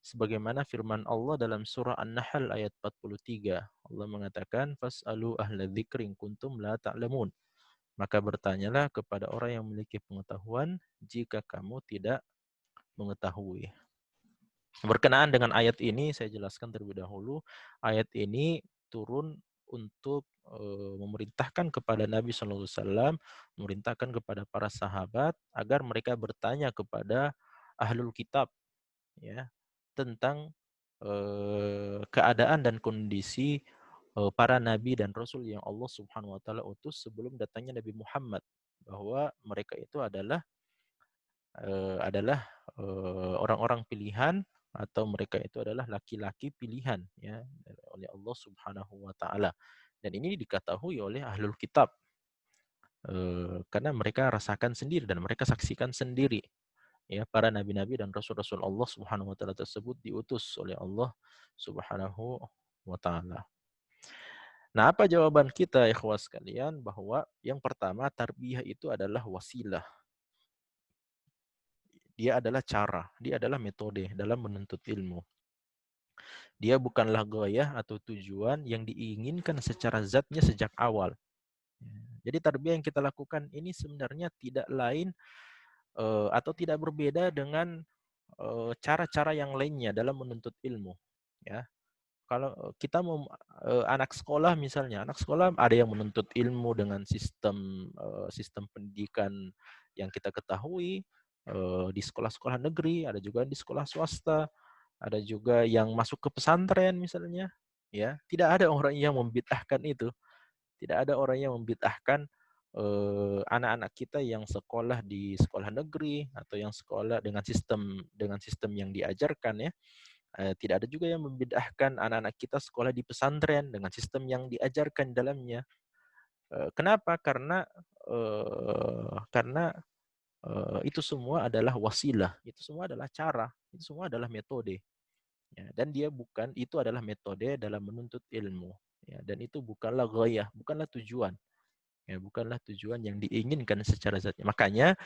[SPEAKER 1] sebagaimana firman Allah dalam surah An-Nahl ayat 43. Allah mengatakan fas'alu ahla dzikri in kuntum la ta'lamun. Maka bertanyalah kepada orang yang memiliki pengetahuan jika kamu tidak mengetahui. Berkenaan dengan ayat ini saya jelaskan terlebih dahulu. Ayat ini turun untuk memerintahkan kepada Nabi SAW, memerintahkan kepada para sahabat agar mereka bertanya kepada ahlul kitab ya tentang keadaan dan kondisi para nabi dan rasul yang Allah Subhanahu wa taala utus sebelum datangnya Nabi Muhammad, bahwa mereka itu orang-orang pilihan atau mereka itu adalah laki-laki pilihan ya oleh Allah Subhanahu wa taala. Dan ini diketahui oleh ahlul kitab karena mereka rasakan sendiri dan mereka saksikan sendiri ya para nabi-nabi dan rasul-rasul Allah Subhanahu wa taala tersebut diutus oleh Allah Subhanahu wa taala. Nah, apa jawaban kita ikhwas sekalian? Bahwa yang pertama tarbiyah itu adalah wasilah. Dia adalah cara, dia adalah metode dalam menuntut ilmu. Dia bukanlah gayah atau tujuan yang diinginkan secara zatnya sejak awal. Jadi tarbiyah yang kita lakukan ini sebenarnya tidak lain atau tidak berbeda dengan cara-cara yang lainnya dalam menuntut ilmu. Ya, kalau kita mau anak sekolah misalnya, anak sekolah ada yang menuntut ilmu dengan sistem pendidikan yang kita ketahui di sekolah-sekolah negeri, ada juga di sekolah swasta. Ada juga yang masuk ke pesantren misalnya, ya. Tidak ada orang yang membid'ahkan itu. Tidak ada orang yang membid'ahkan anak-anak kita yang sekolah di sekolah negeri atau yang sekolah dengan sistem yang diajarkan ya. Tidak ada juga yang membid'ahkan anak-anak kita sekolah di pesantren dengan sistem yang diajarkan di dalamnya. Kenapa? Karena itu semua adalah wasilah, itu semua adalah cara, itu semua adalah metode. Ya, dan itu adalah metode dalam menuntut ilmu. Ya, dan itu bukanlah ghayah, bukanlah tujuan. Ya, bukanlah tujuan yang diinginkan secara zatnya. Makanya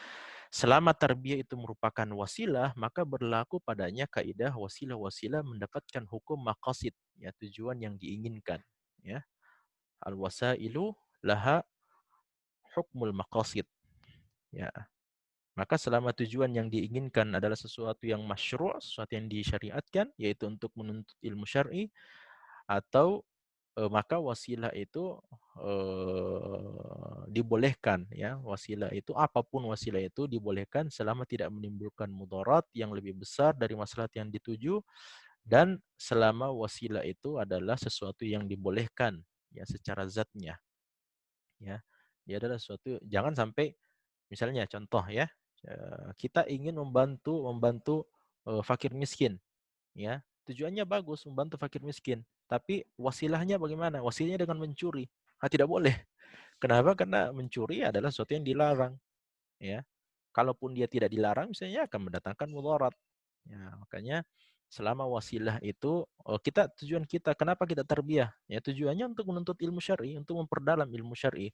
[SPEAKER 1] selama tarbiyah itu merupakan wasilah, maka berlaku padanya kaidah wasilah-wasilah mendapatkan hukum maqasid, ya tujuan yang diinginkan. Ya, al-wasailu laha hukmul maqasid. Ya, maka selama tujuan yang diinginkan adalah sesuatu yang masyru', sesuatu yang disyariatkan, yaitu untuk menuntut ilmu syar'i, atau maka wasilah itu dibolehkan ya. Wasilah itu apapun wasilah itu dibolehkan selama tidak menimbulkan mudarat yang lebih besar dari maslahat yang dituju dan selama wasilah itu adalah sesuatu yang dibolehkan ya secara zatnya ya. Dia adalah sesuatu, jangan sampai misalnya contoh ya, kita ingin membantu membantu fakir miskin ya. Tujuannya bagus membantu fakir miskin, tapi wasilahnya bagaimana? Wasilahnya dengan mencuri. Tidak boleh. Kenapa? Karena mencuri adalah sesuatu yang dilarang ya. Kalaupun dia tidak dilarang misalnya akan mendatangkan mudarat. Ya, makanya selama wasilah itu tujuan kita kenapa kita tarbiyah? Ya tujuannya untuk menuntut ilmu syar'i, untuk memperdalam ilmu syar'i.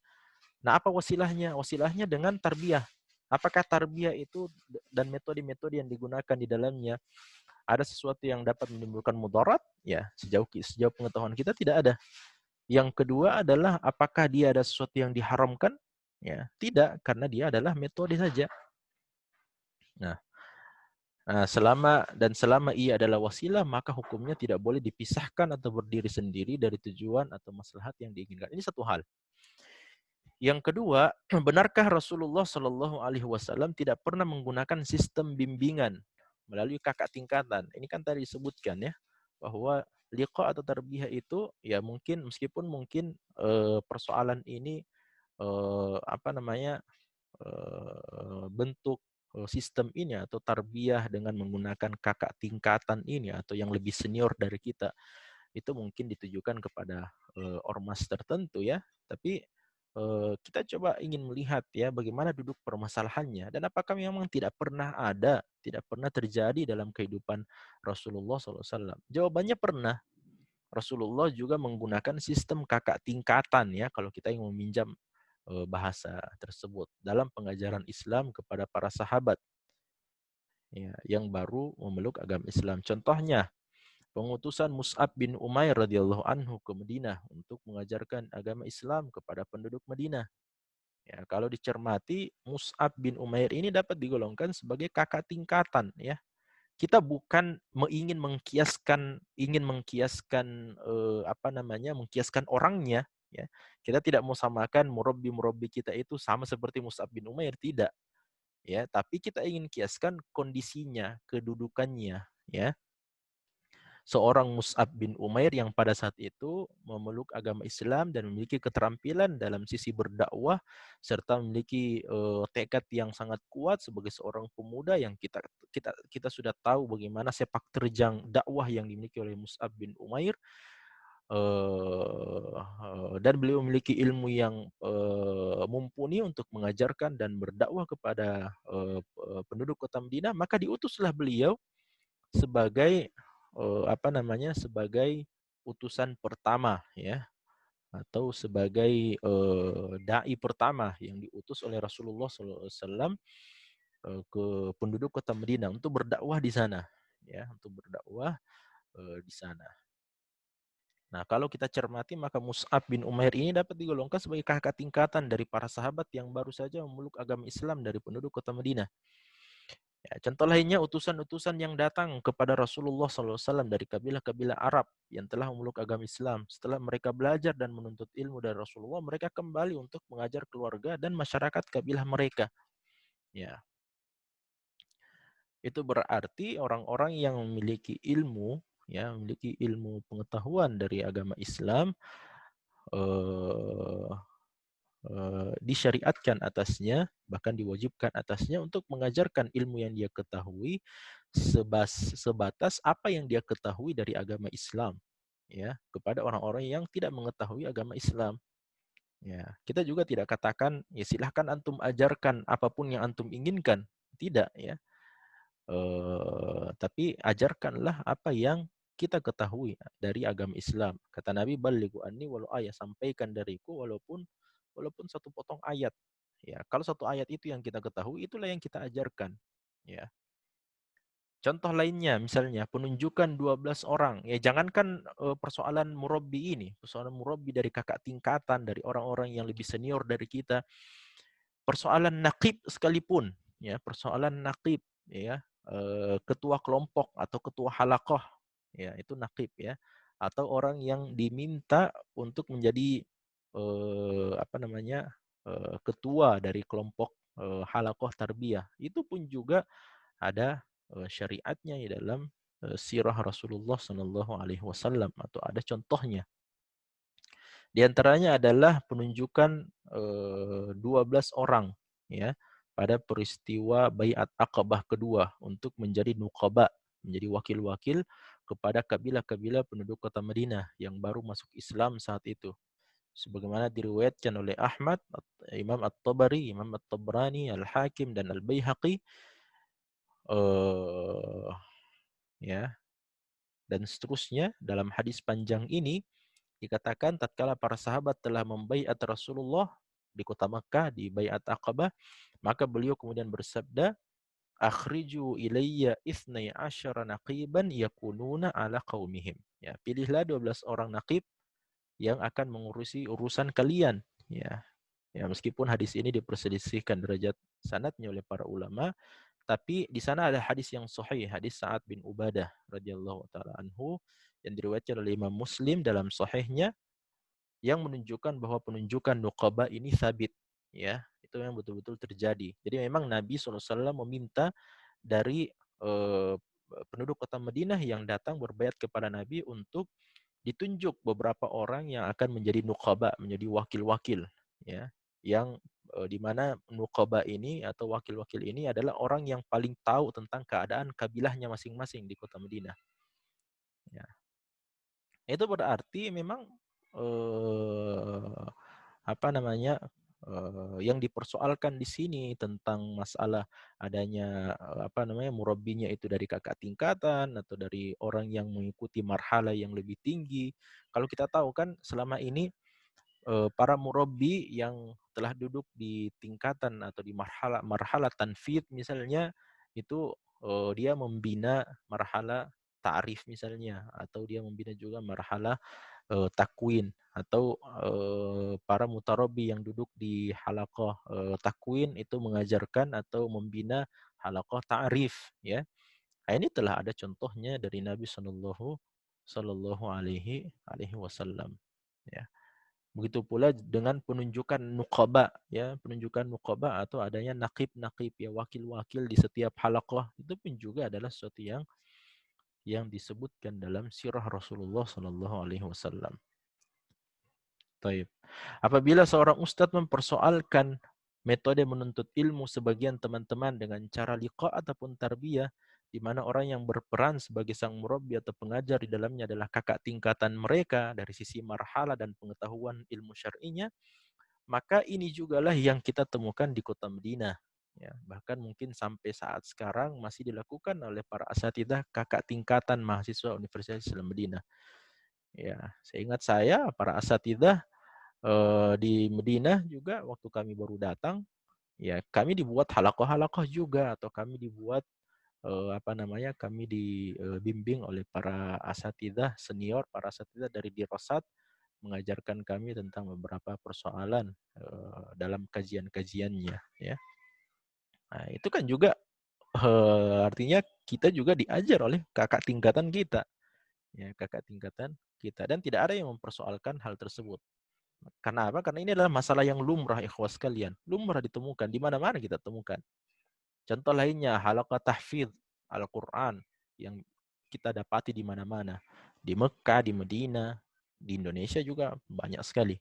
[SPEAKER 1] Nah, apa wasilahnya? Wasilahnya dengan tarbiyah. Apakah tarbiyah itu dan metode-metode yang digunakan di dalamnya ada sesuatu yang dapat menimbulkan mudarat? Ya, sejauh pengetahuan kita tidak ada. Yang kedua adalah apakah dia ada sesuatu yang diharamkan? Ya, tidak, karena dia adalah metode saja. Nah, selama ia adalah wasilah, maka hukumnya tidak boleh dipisahkan atau berdiri sendiri dari tujuan atau maslahat yang diinginkan. Ini satu hal. Yang kedua, benarkah Rasulullah Shallallahu Alaihi Wasallam tidak pernah menggunakan sistem bimbingan melalui kakak tingkatan? Ini kan tadi disebutkan ya bahwa liqa atau tarbiyah itu ya mungkin meskipun mungkin persoalan ini apa namanya, bentuk sistem ini atau tarbiyah dengan menggunakan kakak tingkatan ini atau yang lebih senior dari kita, itu mungkin ditujukan kepada ormas tertentu ya. Tapi kita coba ingin melihat ya bagaimana duduk permasalahannya dan apakah memang tidak pernah ada, tidak pernah terjadi dalam kehidupan Rasulullah SAW. Jawabannya pernah. Rasulullah juga menggunakan sistem kakak tingkatan ya kalau kita ingin meminjam bahasa tersebut dalam pengajaran Islam kepada para sahabat ya, yang baru memeluk agama Islam. Contohnya pengutusan Mus'ab bin Umair radhiyallahu anhu ke Madinah untuk mengajarkan agama Islam kepada penduduk Madinah. Ya, kalau dicermati Mus'ab bin Umair ini dapat digolongkan sebagai kakak tingkatan ya. Kita bukan ingin mengkiaskan apa namanya, mengkiaskan orangnya ya. Kita tidak mau samakan murabbi kita itu sama seperti Mus'ab bin Umair, tidak ya, tapi kita ingin kiaskan kondisinya, kedudukannya ya. Seorang Mus'ab bin Umair yang pada saat itu memeluk agama Islam dan memiliki keterampilan dalam sisi berdakwah serta memiliki tekad yang sangat kuat sebagai seorang pemuda yang kita sudah tahu bagaimana sepak terjang dakwah yang dimiliki oleh Mus'ab bin Umair, dan beliau memiliki ilmu yang mumpuni untuk mengajarkan dan berdakwah kepada penduduk kota Madinah, maka diutuslah beliau sebagai apa namanya, sebagai utusan pertama ya, atau sebagai dai pertama yang diutus oleh Rasulullah SAW ke penduduk kota Madinah untuk berdakwah di sana ya, untuk berdakwah di sana. Nah, kalau kita cermati maka Mus'ab bin Umair ini dapat digolongkan sebagai kakak tingkatan dari para sahabat yang baru saja memeluk agama Islam dari penduduk kota Madinah. Ya, contoh lainnya utusan-utusan yang datang kepada Rasulullah SAW dari kabilah-kabilah Arab yang telah memeluk agama Islam. Setelah mereka belajar dan menuntut ilmu dari Rasulullah, mereka kembali untuk mengajar keluarga dan masyarakat kabilah mereka. Ya, itu berarti orang-orang yang memiliki ilmu, ya, memiliki ilmu pengetahuan dari agama Islam, eh, disyariatkan atasnya, bahkan diwajibkan atasnya untuk mengajarkan ilmu yang dia ketahui sebatas apa yang dia ketahui dari agama Islam ya kepada orang-orang yang tidak mengetahui agama Islam. Ya, kita juga tidak katakan ya silahkan antum ajarkan apapun yang antum inginkan, tidak ya. Tapi ajarkanlah apa yang kita ketahui dari agama Islam. Kata Nabi, "Ballighu anni walau ayat," sampaikan dariku walaupun satu potong ayat. Ya, kalau satu ayat itu yang kita ketahui, itulah yang kita ajarkan. Ya. Contoh lainnya, misalnya penunjukan 12 orang. Ya, jangankan persoalan murabbi ini, persoalan murabbi dari kakak tingkatan, dari orang-orang yang lebih senior dari kita. Persoalan naqib sekalipun, ya, persoalan naqib, ya, ketua kelompok atau ketua halaqah, ya, itu naqib ya, atau orang yang diminta untuk menjadi apa namanya, ketua dari kelompok halaqah tarbiyah, itu pun juga ada syariatnya di dalam sirah Rasulullah Shallallahu Alaihi Wasallam atau ada contohnya. Di antaranya adalah penunjukan 12 orang ya pada peristiwa Baiat Aqabah kedua untuk menjadi nuqaba, menjadi wakil-wakil kepada kabilah-kabilah penduduk kota Madinah yang baru masuk Islam saat itu. Sebagaimana diriwayatkan oleh Ahmad, Imam At-Tabari, Imam At-Tabrani, Al-Hakim dan Al-Baihaqi ya, dan seterusnya dalam hadis panjang ini dikatakan tatkala para sahabat telah membaiat Rasulullah di kota Makkah di Baiat Aqabah, maka beliau kemudian bersabda, "Akhriju ilayya ithnai asyara naqiban yakununa ala qaumihim." Ya, pilihlah 12 orang naqib yang akan mengurusi urusan kalian. Ya, ya meskipun hadis ini diperselisihkan derajat sanadnya oleh para ulama, tapi di sana ada hadis yang sahih, hadis Sa'ad bin Ubadah radhiyallahu taala anhu yang diriwayatkan oleh Imam Muslim dalam sahihnya yang menunjukkan bahwa penunjukan nuqaba ini sabit ya, itu yang betul-betul terjadi. Jadi memang Nabi SAW meminta dari penduduk kota Madinah yang datang berbaiat kepada Nabi untuk ditunjuk beberapa orang yang akan menjadi nuqaba, menjadi wakil-wakil ya. yang di mana nuqaba ini atau wakil-wakil ini adalah orang yang paling tahu tentang keadaan kabilahnya masing-masing di kota Madinah. Ya. Itu berarti memang eh, apa namanya yang dipersoalkan di sini tentang masalah adanya apa namanya murabbinya itu dari kakak tingkatan atau dari orang yang mengikuti marhala yang lebih tinggi. Kalau kita tahu kan selama ini para murabbi yang telah duduk di tingkatan atau di marhala marhala tanfid misalnya itu dia membina marhala ta'rif misalnya atau dia membina juga marhala takwin atau para mutarabbi yang duduk di halaqah takwin itu mengajarkan atau membina halaqah ta'rif ya. Nah, ini telah ada contohnya dari Nabi sallallahu alaihi wasallam ya. Begitu pula dengan penunjukan nuqaba ya, penunjukan nuqaba atau adanya naqib-naqib ya, wakil-wakil di setiap halaqah itu pun juga adalah sesuatu yang disebutkan dalam sirah Rasulullah sallallahu alaihi wasallam. Taib. Apabila seorang ustadz mempersoalkan metode menuntut ilmu sebagian teman-teman dengan cara liqa ataupun tarbiyah, di mana orang yang berperan sebagai sang murabbi atau pengajar di dalamnya adalah kakak tingkatan mereka dari sisi marhala dan pengetahuan ilmu syar'inya, maka ini jugalah yang kita temukan di kota Madinah. Ya, bahkan mungkin sampai saat sekarang masih dilakukan oleh para asatidzah kakak tingkatan mahasiswa Universitas Islam Madinah. Ya, seingat saya para asatidzah di Madinah juga waktu kami baru datang, ya kami dibuat halakoh-halakoh juga atau kami dibuat apa namanya kami dibimbing oleh para asatidzah senior, para asatidzah dari Dirosat mengajarkan kami tentang beberapa persoalan dalam kajian-kajiannya ya. Nah, itu kan juga artinya kita juga diajar oleh kakak tingkatan kita ya, kakak tingkatan kita dan tidak ada yang mempersoalkan hal tersebut. Karena apa? Karena ini adalah masalah yang lumrah ikhwas sekalian. Lumrah ditemukan di mana-mana kita temukan. Contoh lainnya halaqah tahfidz Al-Qur'an yang kita dapati di mana-mana. Di Mekah, di Madinah, di Indonesia juga banyak sekali.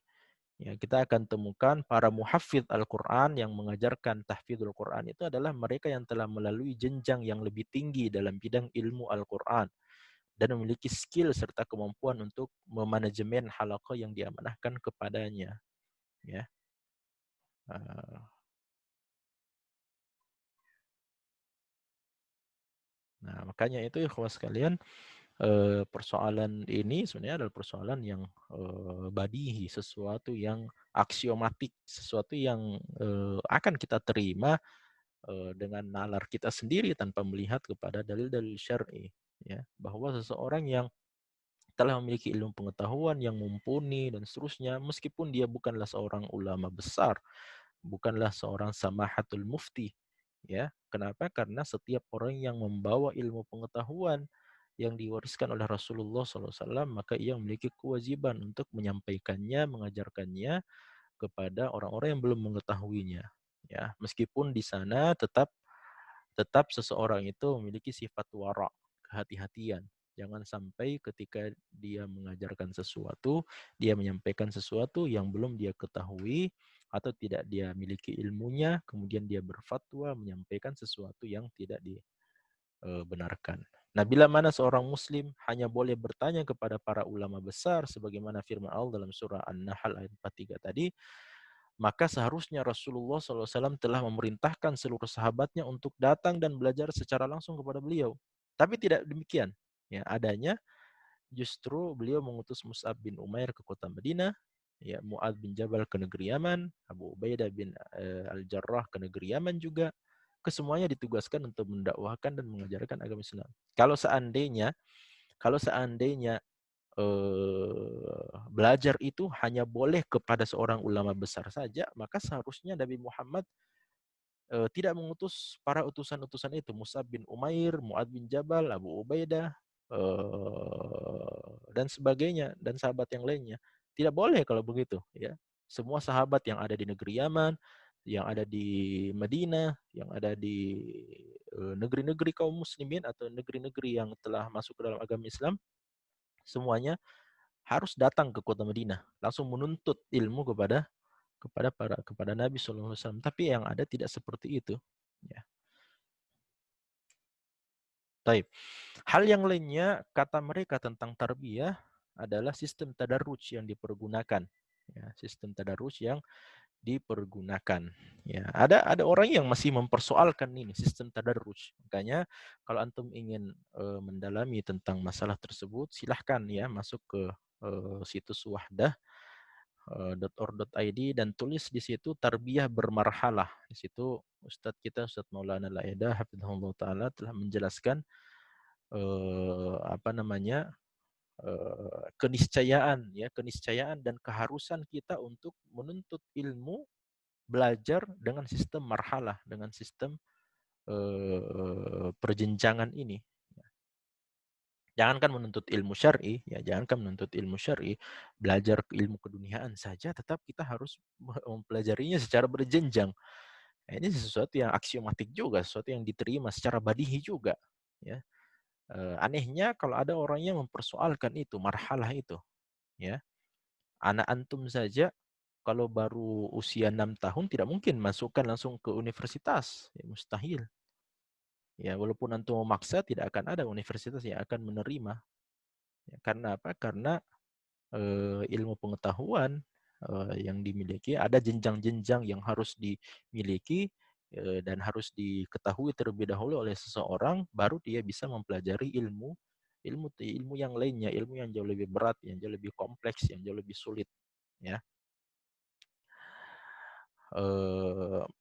[SPEAKER 1] Ya, kita akan temukan para muhafidz Al-Qur'an yang mengajarkan tahfidzul Qur'an itu adalah mereka yang telah melalui jenjang yang lebih tinggi dalam bidang ilmu Al-Qur'an dan memiliki skill serta kemampuan untuk memanajemen halaqah yang diamanahkan kepadanya. Ya. Nah, makanya itu ikhwas sekalian, persoalan ini sebenarnya adalah persoalan yang badihi, sesuatu yang aksiomatik, sesuatu yang akan kita terima dengan nalar kita sendiri tanpa melihat kepada dalil-dalil syar'i, ya, bahwa seseorang yang telah memiliki ilmu pengetahuan yang mumpuni dan seterusnya, meskipun dia bukanlah seorang ulama besar, bukanlah seorang samahatul mufti, ya. Kenapa? Karena setiap orang yang membawa ilmu pengetahuan yang diwariskan oleh Rasulullah SAW, maka ia memiliki kewajiban untuk menyampaikannya, mengajarkannya kepada orang-orang yang belum mengetahuinya. Ya, meskipun di sana tetap tetap seseorang itu memiliki sifat wara, kehati-hatian. Jangan sampai ketika dia mengajarkan sesuatu, dia menyampaikan sesuatu yang belum dia ketahui atau tidak dia miliki ilmunya, kemudian dia berfatwa menyampaikan sesuatu yang tidak dibenarkan. Nah, bila mana seorang muslim hanya boleh bertanya kepada para ulama besar sebagaimana firman Allah dalam surah An-Nahl ayat 43 tadi, maka seharusnya Rasulullah SAW telah memerintahkan seluruh sahabatnya untuk datang dan belajar secara langsung kepada beliau. Tapi tidak demikian. Ya, adanya justru beliau mengutus Mus'ab bin Umair ke kota Madinah, ya, Mu'ad bin Jabal ke negeri Yaman, Abu Ubaidah bin Al-Jarrah ke negeri Yaman juga. Kesemuanya ditugaskan untuk mendakwahkan dan mengajarkan agama Islam. Kalau seandainya belajar itu hanya boleh kepada seorang ulama besar saja, maka seharusnya Nabi Muhammad tidak mengutus para utusan-utusan itu, Mus'ab bin Umair, Mu'ad bin Jabal, Abu Ubaidah, dan sebagainya, dan sahabat yang lainnya. Tidak boleh kalau begitu. Ya. Semua sahabat yang ada di negeri Yaman, yang ada di Madinah, yang ada di negeri-negeri kaum muslimin atau negeri-negeri yang telah masuk ke dalam agama Islam, semuanya harus datang ke kota Madinah, langsung menuntut ilmu kepada kepada Nabi SAW. Tapi yang ada tidak seperti itu. Ya. Taib. Hal yang lainnya, kata mereka tentang tarbiyah adalah sistem tadarruj yang dipergunakan. Ya, sistem tadarruj yang dipergunakan. Ya, ada orang yang masih mempersoalkan ini sistem tadarruj. Makanya kalau antum ingin mendalami tentang masalah tersebut, silahkan ya masuk ke situs wahdah.org.id dan tulis di situ tarbiyah bermarhalah. Di situ Ustadz kita Ustadz Maulana Laeda hafizahullah taala telah menjelaskan apa namanya keniscayaan dan keharusan kita untuk menuntut ilmu, belajar dengan sistem marhalah, dengan sistem perjenjangan ini. Jangankan menuntut ilmu syar'i, ya jangankan menuntut ilmu syar'i, belajar ilmu keduniaan saja tetap kita harus mempelajarinya secara berjenjang. Nah, ini sesuatu yang aksiomatik juga, sesuatu yang diterima secara badihi juga. Ya. Anehnya kalau ada orang yang mempersoalkan itu, marhalah itu. Ya. Anak antum saja kalau baru usia 6 tahun tidak mungkin masukkan langsung ke universitas. Ya, mustahil. Ya, walaupun antum memaksa tidak akan ada universitas yang akan menerima. Ya, karena apa? Karena ilmu pengetahuan yang dimiliki ada jenjang-jenjang yang harus dimiliki dan harus diketahui terlebih dahulu oleh seseorang baru dia bisa mempelajari ilmu yang lainnya, ilmu yang jauh lebih berat, yang jauh lebih kompleks, yang jauh lebih sulit, ya.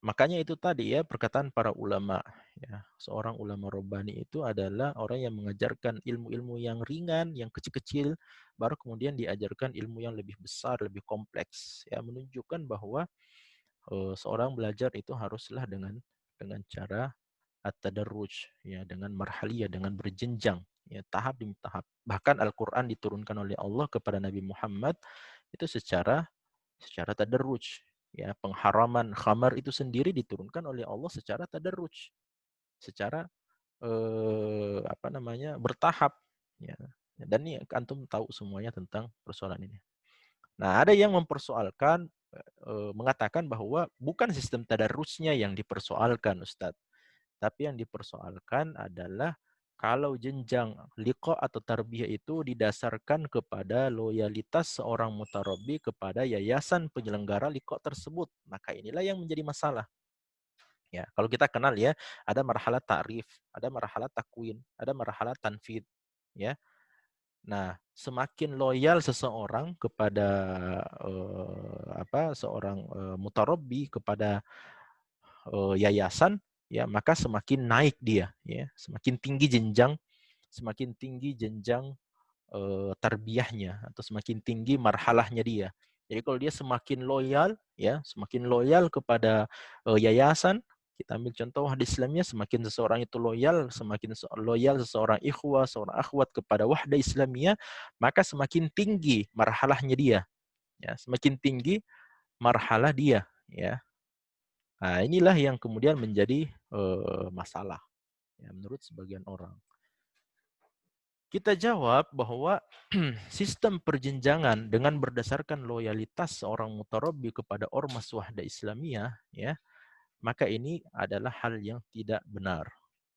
[SPEAKER 1] Makanya itu tadi ya perkataan para ulama, ya. Seorang ulama robbani itu adalah orang yang mengajarkan ilmu-ilmu yang ringan, yang kecil-kecil, baru kemudian diajarkan ilmu yang lebih besar, lebih kompleks, ya, menunjukkan bahwa seorang belajar itu haruslah dengan cara at-tadarruj, ya, dengan marhaliyah, dengan berjenjang, ya, tahap demi tahap. Bahkan Al-Qur'an diturunkan oleh Allah kepada Nabi Muhammad itu secara tadarruj, ya. Pengharaman khamar itu sendiri diturunkan oleh Allah secara tadarruj, secara apa namanya, bertahap, ya. Dan ini antum tahu semuanya tentang persoalan ini. Nah, ada yang mempersoalkan mengatakan bahwa bukan sistem tadarrujnya yang dipersoalkan, Ustadz, tapi yang dipersoalkan adalah kalau jenjang liqa atau tarbiyah itu didasarkan kepada loyalitas seorang mutarabbi kepada yayasan penyelenggara liqa tersebut, maka inilah yang menjadi masalah. Ya, kalau kita kenal ya, ada marhalah ta'rif, ada marhalah takwin, ada marhalah tanfid, ya. Nah, semakin loyal seseorang kepada seorang mutarabbi kepada yayasan, ya, maka semakin naik dia, ya, semakin tinggi jenjang tarbiyahnya atau semakin tinggi marhalahnya dia. Jadi kalau dia semakin loyal, ya, semakin loyal kepada yayasan, kita ambil contoh wahda Islamiyah, semakin seseorang itu loyal, semakin loyal seseorang ikhwah, seorang akhwat kepada wahda Islamiyah, maka semakin tinggi marhalahnya dia, ya, semakin tinggi marhalah dia, ya. Nah, inilah yang kemudian menjadi masalah, ya, menurut sebagian orang. Kita jawab bahwa sistem perjenjangan dengan berdasarkan loyalitas seorang mutarabbi kepada ormas wahda Islamiyah, ya, maka ini adalah hal yang tidak benar.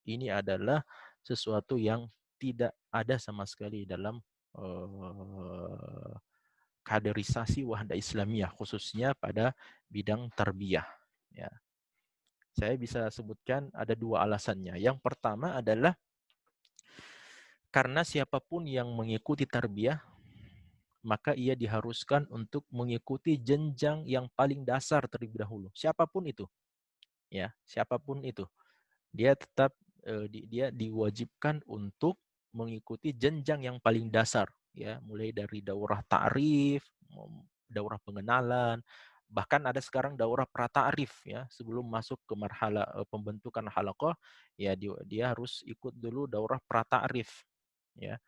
[SPEAKER 1] Ini adalah sesuatu yang tidak ada sama sekali dalam kaderisasi wahda Islamiyah, khususnya pada bidang tarbiyah. Ya. Saya bisa sebutkan ada dua alasannya. Yang pertama adalah karena siapapun yang mengikuti tarbiyah, maka ia diharuskan untuk mengikuti jenjang yang paling dasar terlebih dahulu. Siapapun itu, ya, siapapun itu, dia tetap dia diwajibkan untuk mengikuti jenjang yang paling dasar, ya, mulai dari daurah ta'rif, daurah pengenalan, bahkan ada sekarang daurah pra-ta'rif, ya, sebelum masuk ke marhala pembentukan halaqah, ya, dia harus ikut dulu daurah pra-ta'rif, ya,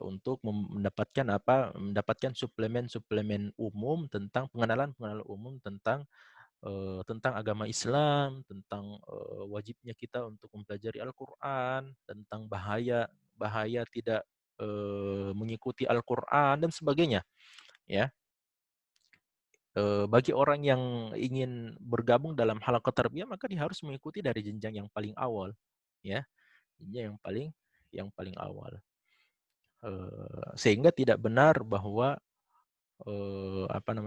[SPEAKER 1] untuk mendapatkan suplemen-suplemen umum tentang pengenalan umum tentang agama Islam, tentang wajibnya kita untuk mempelajari Al-Qur'an, tentang bahaya tidak mengikuti Al-Qur'an dan sebagainya, ya. bagi orang yang ingin bergabung dalam halaqah tarbiyah, maka dia harus mengikuti dari jenjang yang paling awal, ya, jenjang yang paling awal. Sehingga tidak benar bahwa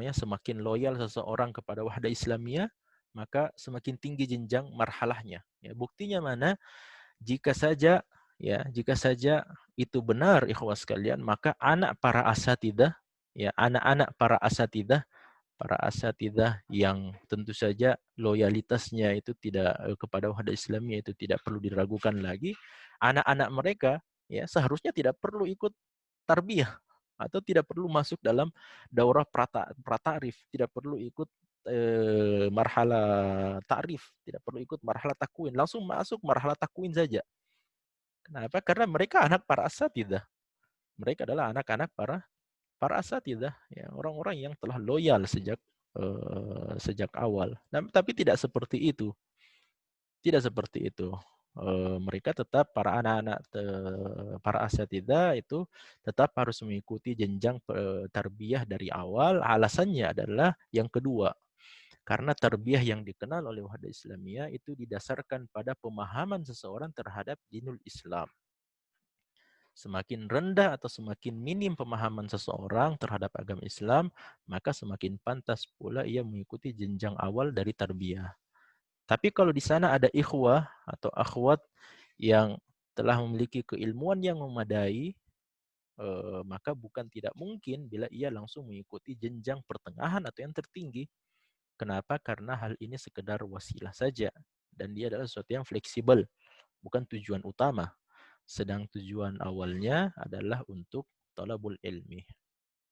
[SPEAKER 1] semakin loyal seseorang kepada Wahda Islamiyah, maka semakin tinggi jenjang marhalahnya. Ya, buktinya mana? Jika saja jika saja itu benar ikhwas sekalian, maka anak para asatidah, ya, anak-anak para asatidah yang tentu saja loyalitasnya itu tidak kepada Wahda Islamiyah itu tidak perlu diragukan lagi, anak-anak mereka ya seharusnya tidak perlu ikut tarbiyah atau tidak perlu masuk dalam daurah pratarif, tidak perlu ikut marhalah ta'rif, tidak perlu ikut marhalah takwin, langsung masuk marhalah takwin saja. Kenapa? Karena mereka anak para asatidah. Mereka adalah anak-anak para asatidah, ya, orang-orang yang telah loyal sejak awal. Tapi tidak seperti itu. Tidak seperti itu. Mereka tetap para anak-anak para asatidah itu tetap harus mengikuti jenjang tarbiyah dari awal. Alasannya adalah yang kedua, karena tarbiyah yang dikenal oleh Wahda Islamiyah itu didasarkan pada pemahaman seseorang terhadap dinul Islam. Semakin rendah atau semakin minim pemahaman seseorang terhadap agama Islam, maka semakin pantas pula ia mengikuti jenjang awal dari tarbiyah. Tapi kalau di sana ada ikhwah atau akhwat yang telah memiliki keilmuan yang memadai, maka bukan tidak mungkin bila ia langsung mengikuti jenjang pertengahan atau yang tertinggi. Kenapa? Karena hal ini sekedar wasilah saja. Dan dia adalah sesuatu yang fleksibel, bukan tujuan utama. Sedang tujuan awalnya adalah untuk talabul ilmi.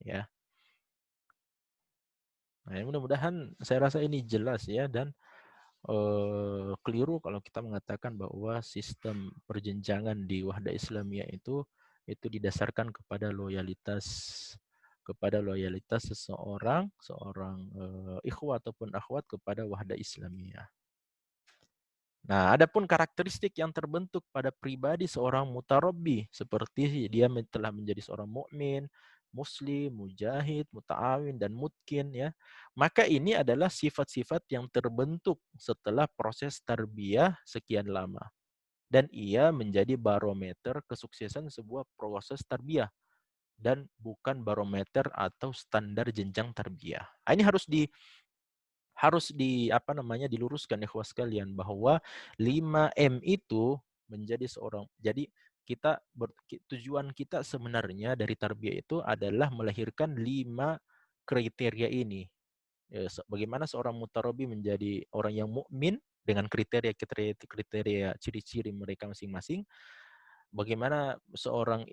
[SPEAKER 1] Ya. Nah, mudah-mudahan saya rasa ini jelas ya, dan keliru kalau kita mengatakan bahwa sistem perjenjangan di Wahda Islamiyah itu didasarkan kepada loyalitas seorang ikhwah ataupun akhwat kepada Wahda Islamiyah. Nah, adapun karakteristik yang terbentuk pada pribadi seorang mutarabbi seperti dia telah menjadi seorang mukmin, muslim, mujahid, muta'awin dan mutkin ya. Maka ini adalah sifat-sifat yang terbentuk setelah proses tarbiyah sekian lama. Dan ia menjadi barometer kesuksesan sebuah proses tarbiyah dan bukan barometer atau standar jenjang tarbiyah. Ini diluruskan ikhwah sekalian bahwa 5M itu menjadi seorang, jadi tujuan kita sebenarnya dari tarbiyah itu adalah melahirkan 5 kriteria ini. Bagaimana seorang mutarabi menjadi orang yang mukmin dengan kriteria ciri-ciri mereka masing-masing. Bagaimana seorang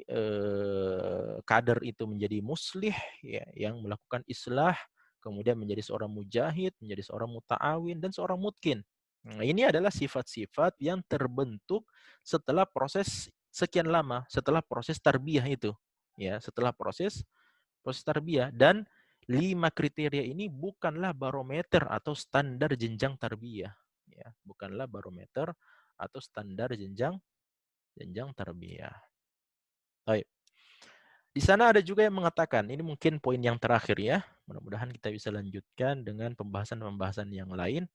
[SPEAKER 1] kader itu menjadi muslih ya, yang melakukan islah, kemudian menjadi seorang mujahid, menjadi seorang muta'awin dan seorang mutkin. Nah, ini adalah sifat-sifat yang terbentuk setelah proses sekian lama, setelah proses tarbiyah itu. Ya, setelah proses tarbiyah, dan 5 kriteria ini bukanlah barometer atau standar jenjang tarbiyah. Ya, bukanlah barometer atau standar jenjang tarbiyah. Baik. Di sana ada juga yang mengatakan, ini mungkin poin yang terakhir ya. Mudah-mudahan kita bisa lanjutkan dengan pembahasan-pembahasan yang lain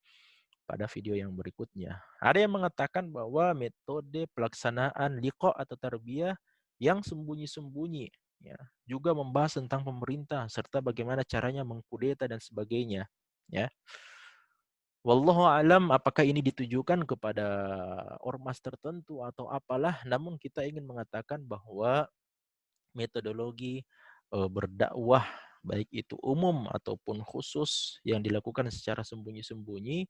[SPEAKER 1] pada video yang berikutnya. Ada yang mengatakan bahwa metode pelaksanaan liqa atau tarbiyah yang sembunyi-sembunyi ya, juga membahas tentang pemerintah serta bagaimana caranya mengkudeta dan sebagainya ya. Wallahu alam apakah ini ditujukan kepada ormas tertentu atau apalah, namun kita ingin mengatakan bahwa metodologi berdakwah baik itu umum ataupun khusus yang dilakukan secara sembunyi-sembunyi,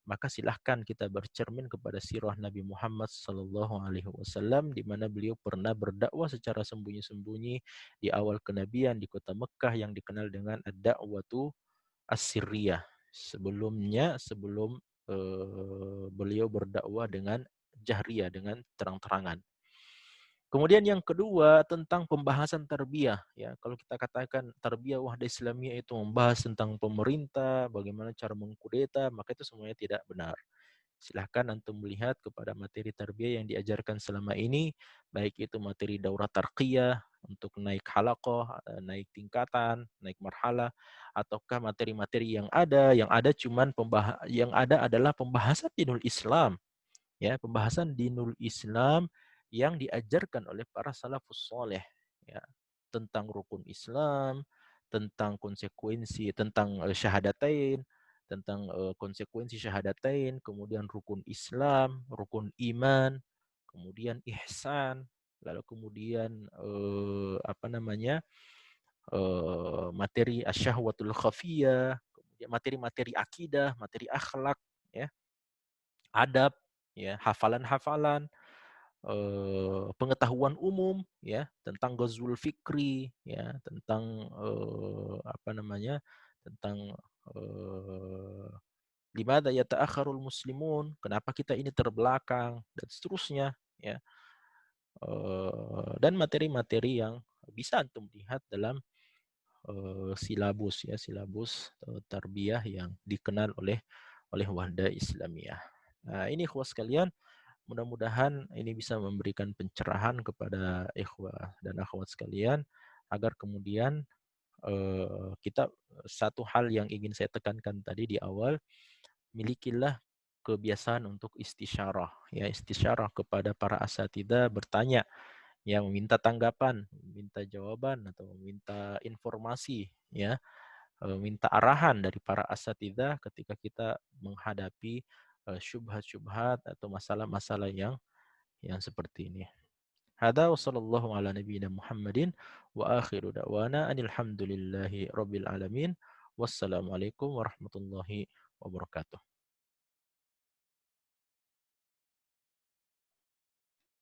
[SPEAKER 1] maka silahkan kita bercermin kepada sirah Nabi Muhammad sallallahu alaihi wasallam di mana beliau pernah berdakwah secara sembunyi-sembunyi di awal kenabian di kota Mekah yang dikenal dengan ad-da'watu as-sirriyah. Sebelum beliau berdakwah dengan jahriyah, dengan terang-terangan. Kemudian yang kedua tentang pembahasan tarbiyah ya. Kalau kita katakan tarbiyah Wahda Islamiyah itu membahas tentang pemerintah, bagaimana cara mengkudeta, maka itu semuanya tidak benar. Silahkan antum melihat kepada materi tarbiyah yang diajarkan selama ini, baik itu materi daurah tarqiyah, untuk naik halaqah, naik tingkatan, naik marhala, ataukah materi-materi yang ada cuman yang ada adalah pembahasan dinul Islam, ya, pembahasan dinul Islam yang diajarkan oleh para salafus soleh, ya, tentang rukun Islam, tentang konsekuensi, tentang syahadatain, tentang konsekuensi syahadatain, kemudian rukun Islam, rukun iman, kemudian ihsan, lalu kemudian apa namanya, materi asyahwatul khafiyah, kemudian materi-materi akidah, materi akhlak, ya, adab, ya, hafalan-hafalan, pengetahuan umum, ya, tentang ghazwul fikri, ya, tentang apa namanya, tentang eh, limada yata'akharul muslimun, kenapa kita ini terbelakang dan seterusnya, ya. Dan materi-materi yang bisa antum lihat dalam silabus, ya, silabus tarbiyah yang dikenal oleh Wahda Islamiyah. Nah, ini ikhwah sekalian, mudah-mudahan ini bisa memberikan pencerahan kepada ikhwah dan akhwat sekalian agar kemudian kita, satu hal yang ingin saya tekankan tadi di awal, milikilah kebiasaan untuk istisyarah, ya, istisyarah kepada para asatidzah, bertanya, yang meminta tanggapan, minta jawaban atau minta informasi, ya, minta arahan dari para asatidzah ketika kita menghadapi syubhat-syubhat atau masalah-masalah yang seperti ini. Hada wa sallallahu ala nabiyyina Muhammadin wa akhiru da'wana anil hamdulillahi rabbil alamin. Wassalamualaikum warahmatullahi wabarakatuh.